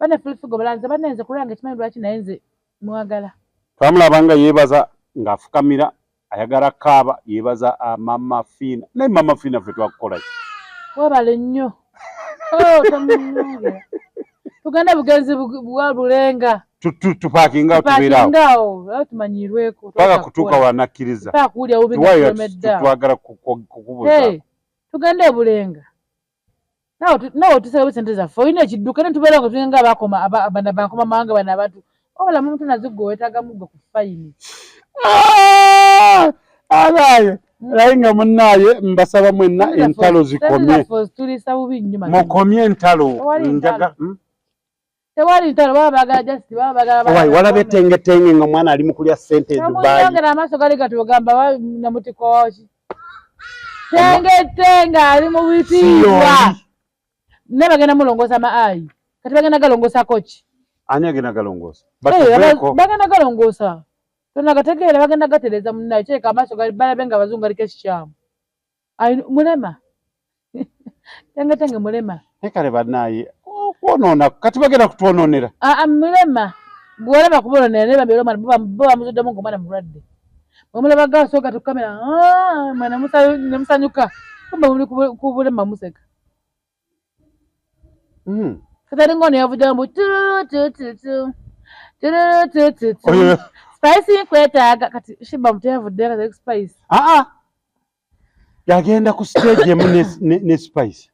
Bane Furufiga balanze banenze kulanga ekimanyi lwaki naye nze mwagala. Twamulabanga yeebaza ng'afukamira ayagala kaaba yeebaza Mama Fina. Naye Mama Fina ffe twakukola ki? Webale nnyo. Tomunyongera. tugenda bugenzi bwa Bulenga tupakinga tubirawo ngao tumanyirweko paka kutuka wanakkiriza paka kulya ubinga twagala kukubuza tugende Bulenga nawo tusebe sente zaffe ine kiduka ntubera ngo tuyenga abakoma abana bakoma manga bana abantu ola muntu nazigowetaga muggo ku fine alaye lainga munnaye mbasaba mwenna entalo zikomye tulisa bubi nnyuma mukomye entalo njaga tewali ntalo babaga just babaga walabe tenge ngo mwana ali mukulya sente Dubai ngana amaso gali katugamba na mutiko wachi tenge ali mu bitirwa nebagenda mulongosa maayi kati bagenda galongosa kochi ani agenda galongosa bagenda galongosa tuna gategeera bagenda gatereza munnaye kyeka amaso gali balabenga abazungu aliko ekikyamu mulema tenge mulema ekale bannaye kwonona kati bagenda kutwononera mulema bwolaba kubononera ne bambira omwana baba muzuddemu ng'omwana mulwadde omulaba gasooka tukamera mwana musanyuka kumba muli ku bulema museka kati ngono yavudde mbu spicy kwetaaga kati shiba mtu yavudde kati spice yagenda ku stage emu ne spice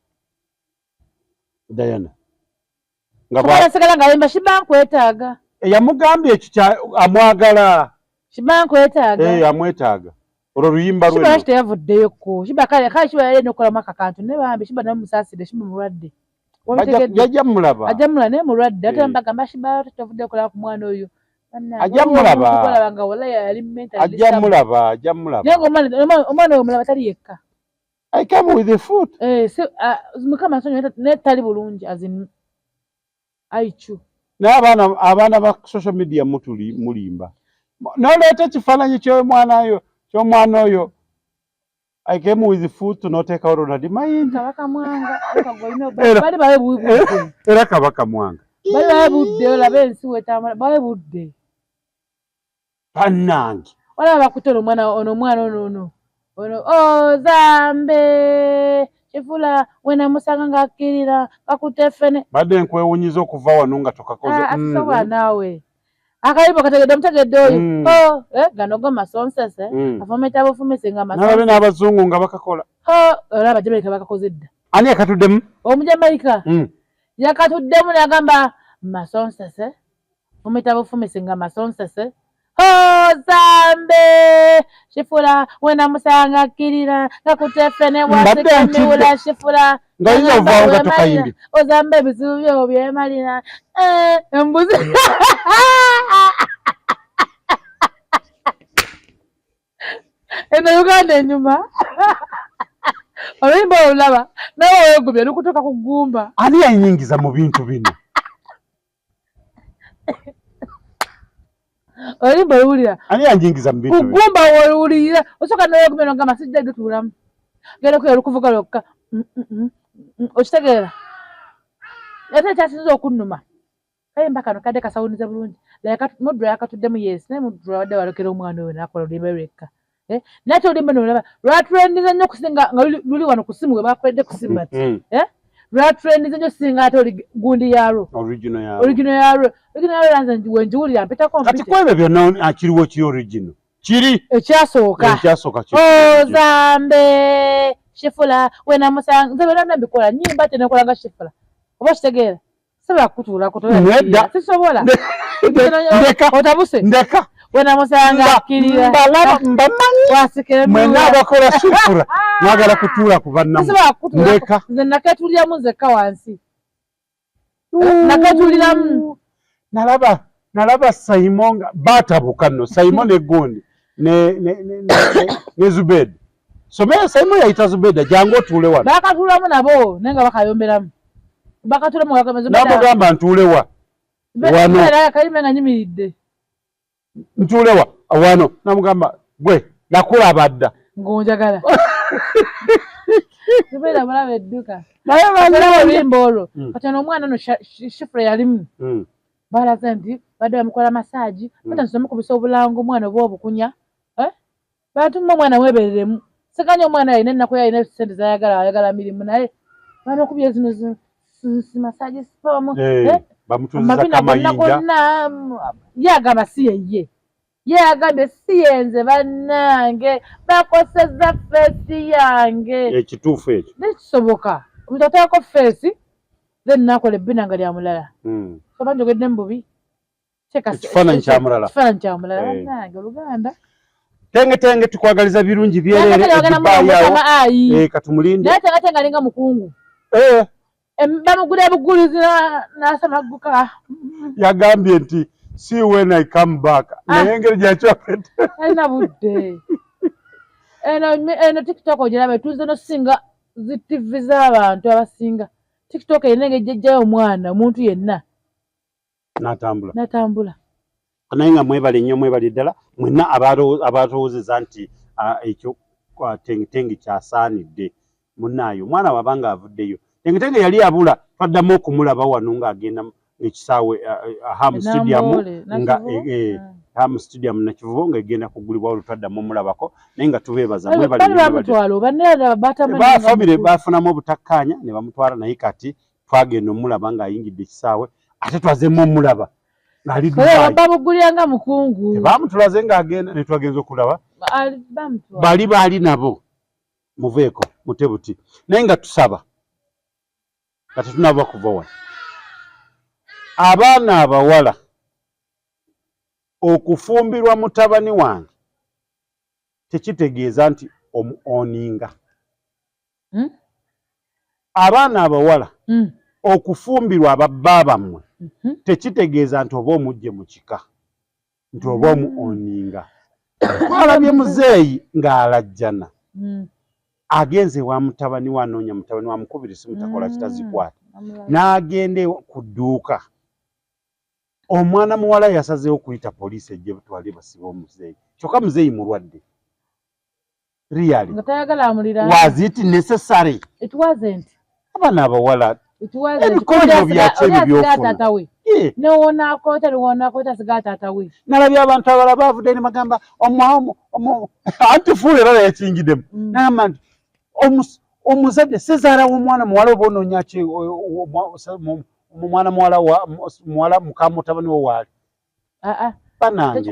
Diana nga sigala nga yimba shiba kwetaaga yamugambye ekyo amwagala shiba kwetaaga amwetaaga olwo luyimba lwe shiba yavuddeyo shiba kale shiba yali nokola maka kantu ne bambi shiba namusasire shiba mulwadde ajja mulaba ne mulwadde ate mbagamba shiba tutavudde kola ku mwana oyo ajja mulaba omwana omulaba tali yekka I come with the food mukama nsonyi ne tali bulungi azin aichu n'abaana ba social media mulimba noleeta ekifaananyi ky'omwana oyo I came with the food n'oteekawo Ronald mayinja kabaka mwanga bali bawe budde era kabaka mwanga bali bawe budde olabe ensi wetambula bawe budde bannange wala bakutola omwana ono Zambe kifula wena musanga ngakirira kakutefene badde nkwewunyiza okuva wano nga tokakoze asoba nawe akalipo mutegedde oyo gano go masonsese afometa bufumese nga masonsese nabe n'abazungu nga bakakola era abajamalika bakakoze dda ani yakatuddemu omujamalika yakatuddemu n'agamba masonsese fometa bufumese nga masonsese Zambe shifula wena musanga kirira kakutefene wasikamiula shifula ngaizo vaunga tukayimbi Zambe bizubyo byemalira embuzi eno Uganda enyuma oluyimba olulaba nawe wegubye lukutoka kugumba ani yanyingiza mu bintu bino olimba olulira ani yanjingiza mu bintu kugumba olulira osoka nawe gumeno ngama sijja gitulamu gera kuya lukuvuga lokka okitegeera ate kyasinza okunnuma kale mbakano kadde kasawuniza bulungi mudra yakatuddemu yes naye mudra wadde walekera omwana oyo nakola oluyimba lwekka nakyo oluyimba nolaba lwatrendiza nnyo kusinga nga luli wano ku simu we bakoledde ku simu ati lwatrendiza nnyo singa ate gundi yalwo original yalwo lanza wenjiwulira mpitako kati kwebyo byonna akiriwo kiri original kiri ekyasooka Zambe shifula wena musanga nze bera nabikola nyimba tenekola nga shifula oba kitegeera saba kutuula kutola sisobola otabuse ndeka wena musanga kirira wasikere mwena abakola shifula mwagala kutuula ku bannamu ndeka nze nakatuliramu nzekka wansi nakatuliramu nalaba Simon batabuka nno Simon egundi ne Zubeda somera Simon yayita Zubeda jangu otuule wano bakatulamu nabo nenga bakayomberamu bakatulamu Zubeda nabagamba ntuule wano kalime nga nyimiridde ntuule wano namugamba gwe nakulaba dda ngonjagala Zubeda mulaba edduka naye oluyimba olwo kati omwana ono shifura yalimu balaze nti badde bamukola massage bata nsome kubisa obulango omwana oba obukunya batuma omwana webereremu sekanya omwana alina ennaku yalina sente zayagala mirimu naye banokubye zino massage sipamu bamutuuza kamayinja yagamba si ye yagambye si yenze bannange bakoseza feesi yange ekituufu ekyo nekisoboka omuntu ataako feesi then nakola ebbinanga lya mulala soba njogedde mububi ekifaananyi kyamulala bannange Oluganda tenge tukwagaliza birungi byereere katumulinde naye tenga alinga mukungu bamugula ebugulizi n'asamaguka yagambye nti see when I come back naye engeri gyakyopedde alina budde eno TikTok ogirabe tuze nosinga zi TV z'abantu abasinga TikTok erina engeri gy'eggyayo omwana omuntu yenna n'atambula naye nga mwebale nnyo mwebale ddala mwenna abalowoozeza nti ekyo tengitenge kyasaanidde munnaayo omwana wabanga avuddeyo tengitenge yali abula twaddamu okumulaba wano ng'agenda ekisaawe Ham Stadium Nakivubo ng'egenda kugulibwa olutwaddamu omulabako naye nga tubeebaza famire baafunamu obutakkaanya ne bamutwala naye kati twagenda omulaba ng'ayingidde ekisaawe ate twazeemu omulaba bamuguliranga mukungu tebamutulaze ng'agenda ne twagenza okulaba baali nabo muveeko mutebuti naye nga tusaba nga tetunaba kuva wano abaana abawala okufumbirwa mutabani wange tekitegeeza nti omuoninga abaana abawala okufumbirwa ababba bammwe tekitegeeza nti oba omujje mu kika nti oba omuoninga twalabye muzeeyi ng'alajjana agenze wa mutabani we anoonya mutabani wa mukubiri simu takola kitazikwata n'agende ku dduuka omwana muwala yasazeewo kuyita poliisi ejje butwale basiba omuzeeyi kyokka muzeeyi mulwadde really was it necessary abaana abawala ebikolimo byaki ebyo byofuna nalabye abantu abalala baavudde ne bagamba anti fuula era yakingiddemu nagamba nti omuzadde sezaala w'omwana muwala oba onoonya ki omwana muwala muka mutabani wo waali banange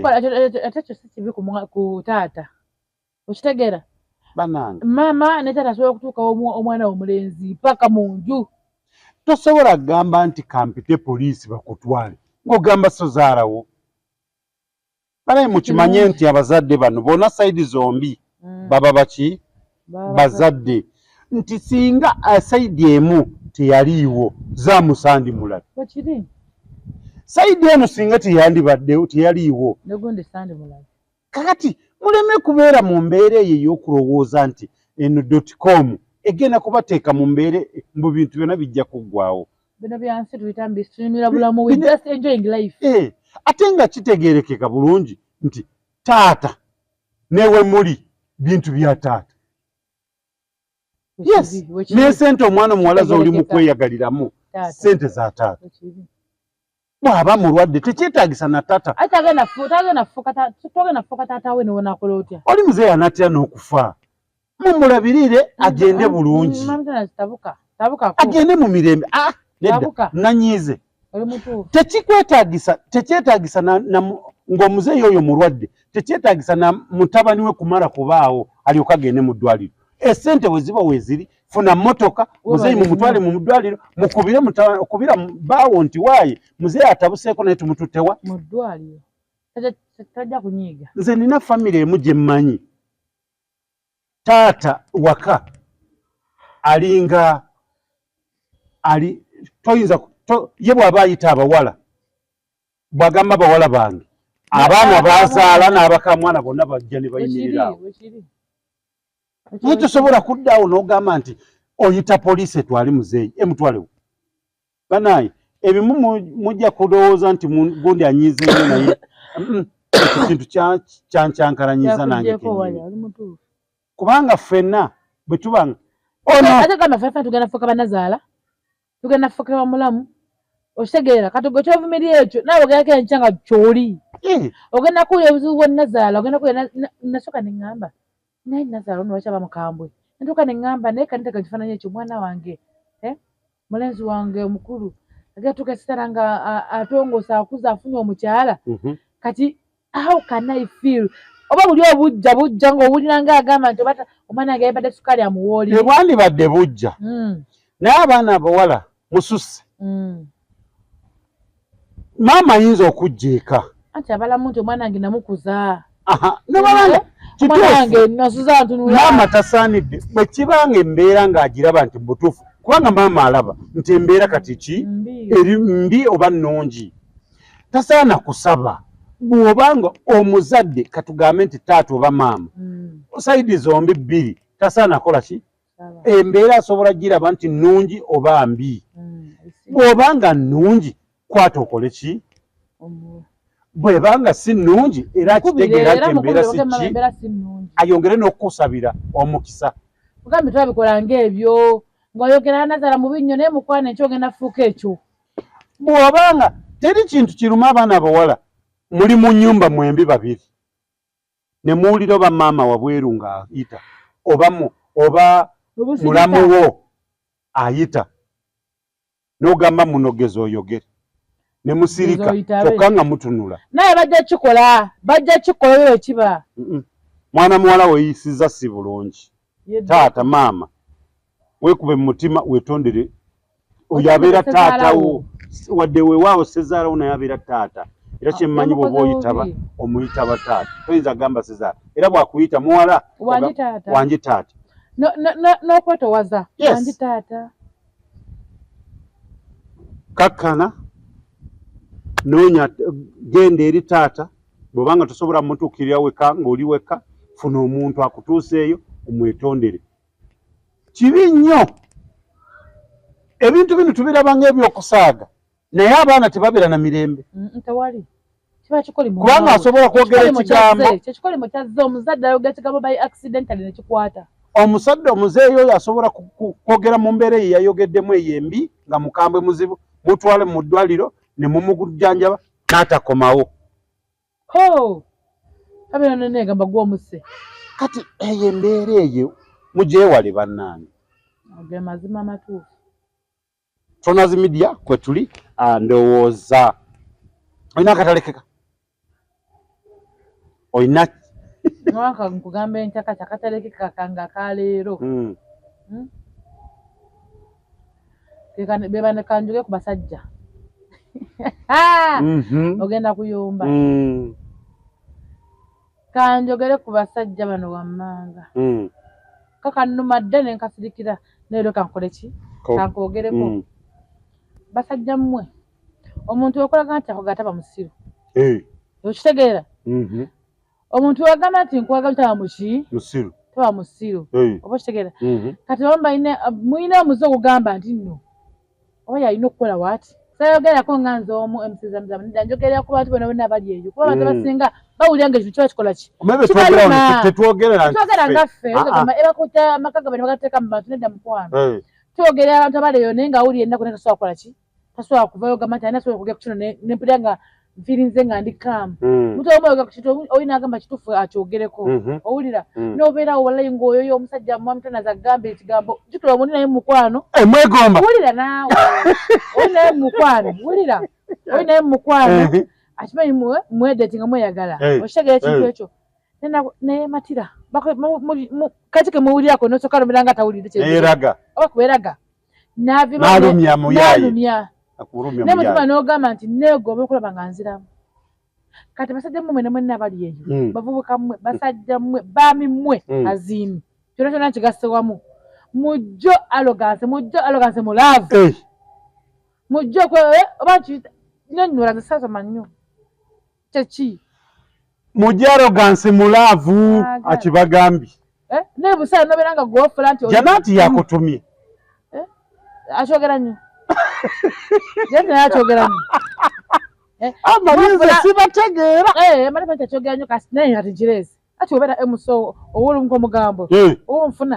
ate ekyo si kibi ku taata okitegeera banange maama ne taata asobola okutuukawo omwana omulenzi paka mu nju tosobola kugamba nti kampite poliisi bakutwale ng'ogamba sozaalawo balayi mukimanye nti abazadde bano bona sayidi zombi baba baki bazadde nti singa sayidi emu teyaliiwo zamusandi mulala sayidi eno singa teyandibaddewo teyaliiwo kakati muleme kubeera mu mbeera eyo ey'okulowooza nti eno .com egenda kubateeka mu mbeera mu bintu byonna bijja kuggwawo bino byansi tuyita mbisiimira bulamu we just enjoying life ate nga kitegeerekeka bulungi nti taata newe muli bintu bya taata yes ne sente omwana omuwala z'oli mu kweyagaliramu sente za taata bw'aba mulwadde tekyetaagisa na taata togenda fuka taata we newonakola otya oli muzeeyi anatya n'okufa mumulabirire agende bulungi agende mu mirembe nedda nanyiize tekyetaagisa ng'omuzeeyi oyo mulwadde tekyetaagisa na mutabani we kumala kubaawo alyoka agende mu ddwaliro esente we ziba weziri funa mmotoka muzeeyi mumutwale mu ddwaliro okubira baawo nti waaye muzeeyi atabuseeko naye tumututtewa mu ddwaliro tajja kunyiiga nze nina famire emu gye mmanyi taata waka toyinza ye bw'aba ayita abawala bw'agamba abawala bange abaana bazaala n'abakamwana bonna bajja ne bayimirirawo naye tosobola kuddaawo n'ogamba nti oyita poliisi etwale muzeeyi emutwalewo banaaye ebimu mujja kulowooza nti gundi anyiizeeyo naye ekintu kyankyankalanyiza nange kenyini kubanga ffenna bwe tubanga ate gamba ffenna tugenda fuuka bannazaala tugenda fuuka bamulamu okitegeera kati gwe kyovumirira ekyo naawe ogendako enkya nga kyoli ogenda kuwulira obuzibu bwa nnazaala ogenda kuwulira nasooka ne ŋŋamba naye nnazaala ono lwaki aba mukambwe natuuka ne ŋŋamba naye kaniteeka ekifaananyi ekyo mwana wange mulenzi wange omukulu agatuka sitaranga atongosa akuza afunye omukyala kati how can I feel oba buli obujja ng'owulira ng'agamba nti omwana wange yabadde sukali amuwooli tebwandibadde bujja naye abaana abawala mususse maama ayinza okujja eka anti abalamu nti omwana wange namukuza nabalanga wange nasuza ntunula maama tasaanidde bwe kibanga embeera ng'agiraba nti butuufu kubanga maama alaba nti embeera kati ki eri mbi oba nnungi tasaana kusaba bw'obanga omuzadde katugambe nti taata oba maama sayidi zombi bbiri tasaana kola ki embeera asobola giraba nti nnungi oba mbi bw'obanga nnungi kwata okole ki bwebanga si nnungi era akitegeera nti embeera si ki ayongere n'okukusabira omukisa mugambe twabikola ng'ebyo ng'oyogera Nazaala mu binnyo naye mukwana ekyo ogenda fuuka ekyo bw'obanga teri kintu kiruma abaana abawala muli mu nnyumba mwembi babiri ne muwulira oba maama wabweru ng'ayita oba mulamu wo ayita n'ogamba munogeza oyogere ne musirika kyokka nga mutunula naye bajja kikola oyo ekiba mwana muwala weeyisiza si bulungi taata maama weekube mu mutima weetondere oyo abeera taatawo wadde weewaawo sezaalawo naye abeera taata era kyemmanyi bw'oba oyitaba omuyitaba taata toyinza gamba sezaala era bw'akuyita muwala wangi taata n'okwetowaza wangi taata kakkana noonya genda eri taata bw'obanga tosobola mutuukirira weka ng'oli weka funa omuntu akutuuseeyo omwetondere kibi nnyo ebintu bino tubiraba ng'ebyokusaaga naye abaana tebabeera na mirembe tewali kiba kikolimu kubanga asobola kwogera ekigambo kyekikolimu kyazze omuzadde ayogera ekigambo by accidentally nekikwata omusadde omuzeeyi oyo asobola kwogera mu mbeera eyo yayogeddemu eyo embi nga mukambwe muzibu mutwale mu ddwaliro ne mumujjanjaba n'atakomawo abeera nenegamba gw'omuse kati eyo embeera eyo mugyewale bannaani ge mazima matuufu Tonazi Media kwe tuli ndowooza olina akatalekeka olina mwaka nkugamba enkyaka kyakatalekeka kanga kaleero beba kanjuge ku basajja ogenda kuyomba kanjogere ku basajja bano wammanga kakannuma dde ne nkasirikira leero kankole ki kankogereko basajja mmwe omuntu okolaga nti akogataba musiru okitegeera omuntu wagamba nti nkwagala taba muki musiru taba musiru oba okitegeera kati bamba muyina omuze okugamba nti nno oba yalina okukola waati sayogerako nga nze omu emusizamuzamu nida njogerera ku bantu bonna bonna abali eyo kuba abantu abasinga bawulira nga ekintu kiba kikola ki tetwogera ngaffe ebakuta amaka gabwe ne bagateeka mu bantu nedda mukwano twogerera abantu abali eyo naye nga awulira ennaku naye tasobola kukola ki tasobola kuvayo gamba nti alina asobola okugera ku kino nempulira nga nfiirinze nga ndi kaamu mutu omu oyoga ku kintu olina agamba kituufu akyogereko owulira n'obeerawo wallayi ng'oyoyo omusajja mwamutanaza agambe ekigambo jjukira omundi naye mukwano mwegomba wulira naawe oli naye mukwano wulira oli naye mukwano akimanyi mwedeti nga mweyagala okitegeera ekintu ekyo naye matira kati ke muwulirako nosooka lumira nga atawulire kyeraga oba kubeeraga naalumya muyaye naye mutima n'ogamba nti neegomba okulaba nga nziramu kati basajja mmwe ne mwenna abali eyo bavubuka mmwe basajja mmwe baami mmwe aziimi kyona kyona nkigasse wamu mujjo alogance mulaavu mujjo oba nyonnyola nze saasoma nnyo kyeki mujjo alogance mulaavu akibagambye naye busaala nobeera nga gwofula nti janaati yakutumye akyogera nnyo janaati naye akyogera nnyo amalinze sibategeera malifa nti akyogera nnyo kasi naye ati nkireezi ati obeera emuso owolumuka omugambo oba nfuna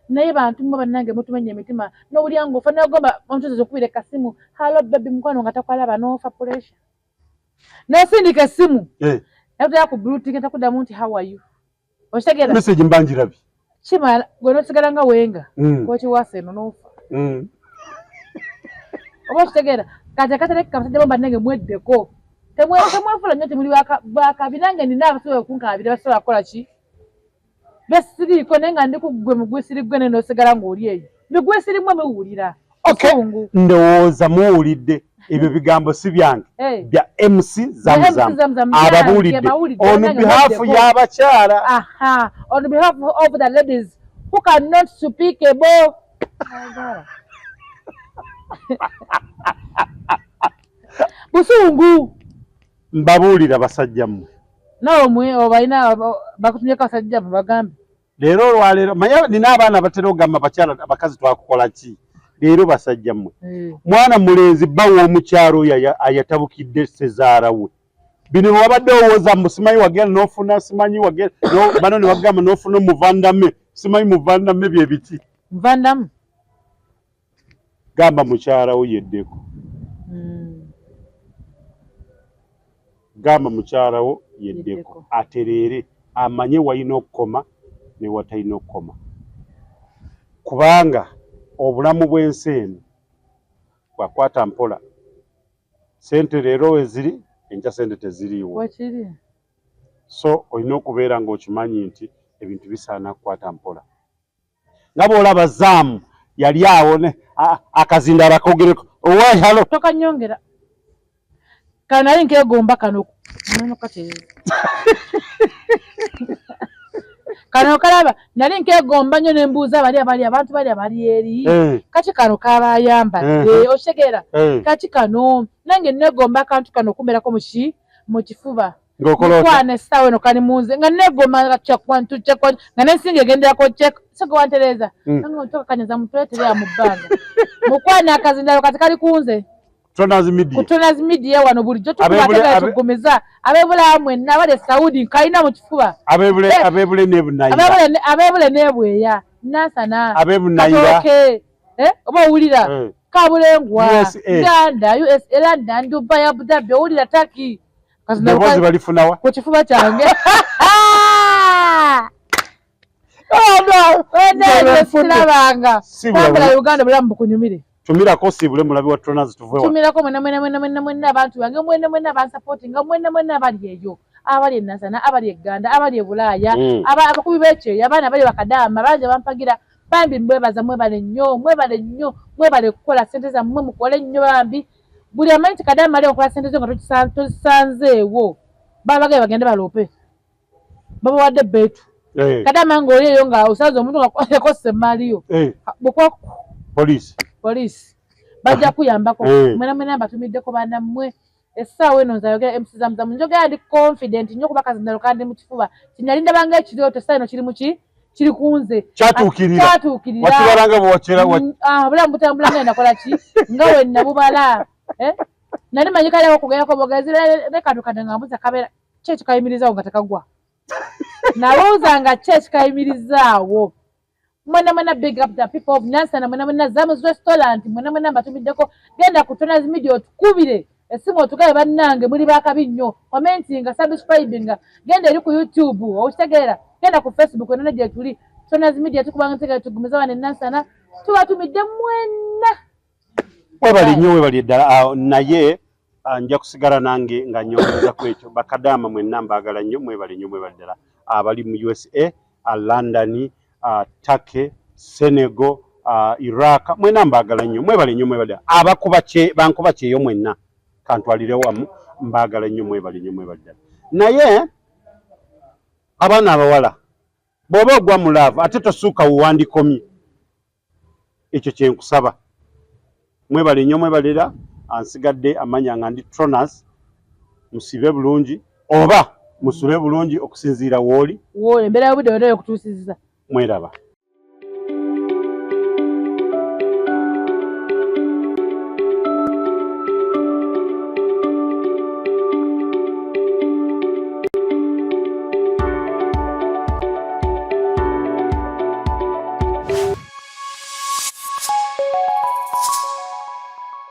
naye bantu mmwe bannange mutumenya emitima n'owulira ng'ofa nagomba omutuuzi okubira ekasimu halo bebi mukwano nga takwalaba n'ofa puresha n'osindika essimu nakutera ku blueting takuddamu nti how are you okitegeera message mbanjirabye kimala gwe n'osigala nga wenga kokiwaasa eno n'ofa oba kitegera kati katereka abasajja bomba nange mweddeko temwefula nnyo temuli bakabi nange nina abasobola okunkabira basobola kukola ki besiriiko naye nga ndi ku ggwe mugwisiri gwe ne n'osigala ng'oli eyo migwisirimu emiwulira ndowooza muwulidde ebyo bigambo si byange bya MC Zamzam ababuulidde on behalf y'abakyala on behalf of the ladies who cannot speak able busungu mbabuulira basajja mmwe nawe mwe obalina bakutumyeko abasajja bagambe leero olwaleero manya nina abaana batera ogamba bakyala abakazi twakukola ki leero basajja mmwe mwana mulenzi bawo omukyalo ayatabukidde sezaara we bino wabadde owooza musimanyi wagenda n'ofuna simanyi wagenda bano ne bagamba n'ofuna omuvandame simanyi muvandame bye biti muvandame gamba mukyala wo yeddeko gamba mukyala wo yeddeko atereere amanye walina okukoma ne watalina okukoma kubanga obulamu bw'ensi eno bwakwata mpola sente leero weziri enkya sente teziriiwo so olina okubeera ng'okimanyi nti ebintu bisaana kukwata mpola nga bw'olaba zaamu yali awo akazinda abakogereko owaayi halo tokanyongera kano nali nkegomba kano kano kalaba nali nkegomba nnyo ne mbuuza abantu bali abali eri kati kano kabayambadde okitegera kati kano nange negomba akantu kano okumberako mu kifuba mukwana essaawa eno kali munze nga negomba nga nensinga egenderako segewantereza nange otokakanyaza mutwe teri mu bbanga mukwana akazindalo kati kali kunze Tonazi media wano bulijjo tukubatega tugumiza abebula mwenna abali Saudi nkalina mu kifuba abebule nebweya nasana abebunayira oba owulira kabulengwa Uganda USA London Dubai Abu Dhabi owulira Turkey kazindabozi balifunawa ku kifuba kyange silabanga tambula Uganda bulamu bukunyumire tumirako sibule mulabi wa Tonazi tuvewa tumirako mwena abantu bange mwena abansupportinga mwena abali eyo abali nasana abali Uganda abali Bulaaya abakubi b'ekyeyo abaana bali bakadaama bangi bampagira bambi mwebale nnyo mwebale kukola sente zammwe mukole nnyo bambi buli amanyi nti kadaama ali okukola sente zo nga tozisanzeewo babagaye bagende baloope babawadde beetu kadaama ng'oli eyo nga osanze omuntu nga yakosse emaaliyo poliisi bajja kuyambako mwena mbatumiddeko bannammwe essaawa eno nzayogera MC Zamzam njogera ndi confident nnyo kuba kazindalo kandi mu kifuba kinali ndabanga ekirooto essaawa eno kiri kunze kyatuukirira wakibalanga bulamu butambula nga nakola ki nga we nabubala nali manyi kalewo kugerako bogezi lekatu kade nga mbuza kabeera kyeki kayimirizaawo nga tekagwa nabuuza nga kyeki kayimirizaawo mwena big up the people of Nansana mwena Zam's restaurant mwena mbatumiddeko genda ku Tonazi media otukubire esimu otugabe bannange muli bakabi nnyo commenting subscribing genda eri ku YouTube okitegeera genda ku Facebook none gye tuli Tonazi media tukubanga tegera tugumiza bane Nansana tubatumidde mwena webali nnyo webali eddala naye nja kusigala nange nga nyongeza ku ekyo bakadaama mwena mbaagala nnyo mwebali nnyo mwebali ddala abali mu USA London Turkey, Senegal, Iraq, mwena mbagala nnyo mwebale nnyo mwebale bankuba kyeyo mwenna kantwalire wamu mbagala nnyo mwebale nnyo mwebale naye abaana abawala bw'oba ogwa mu laavu ate tosuuka wuwandikomye ekyo kyenkusaba mwebale nnyo mwebalera ansigadde amanya nga ndi Tonazi musibe bulungi oba musule bulungi okusinziira wooli embeera y'obudde okutuusiza mweraba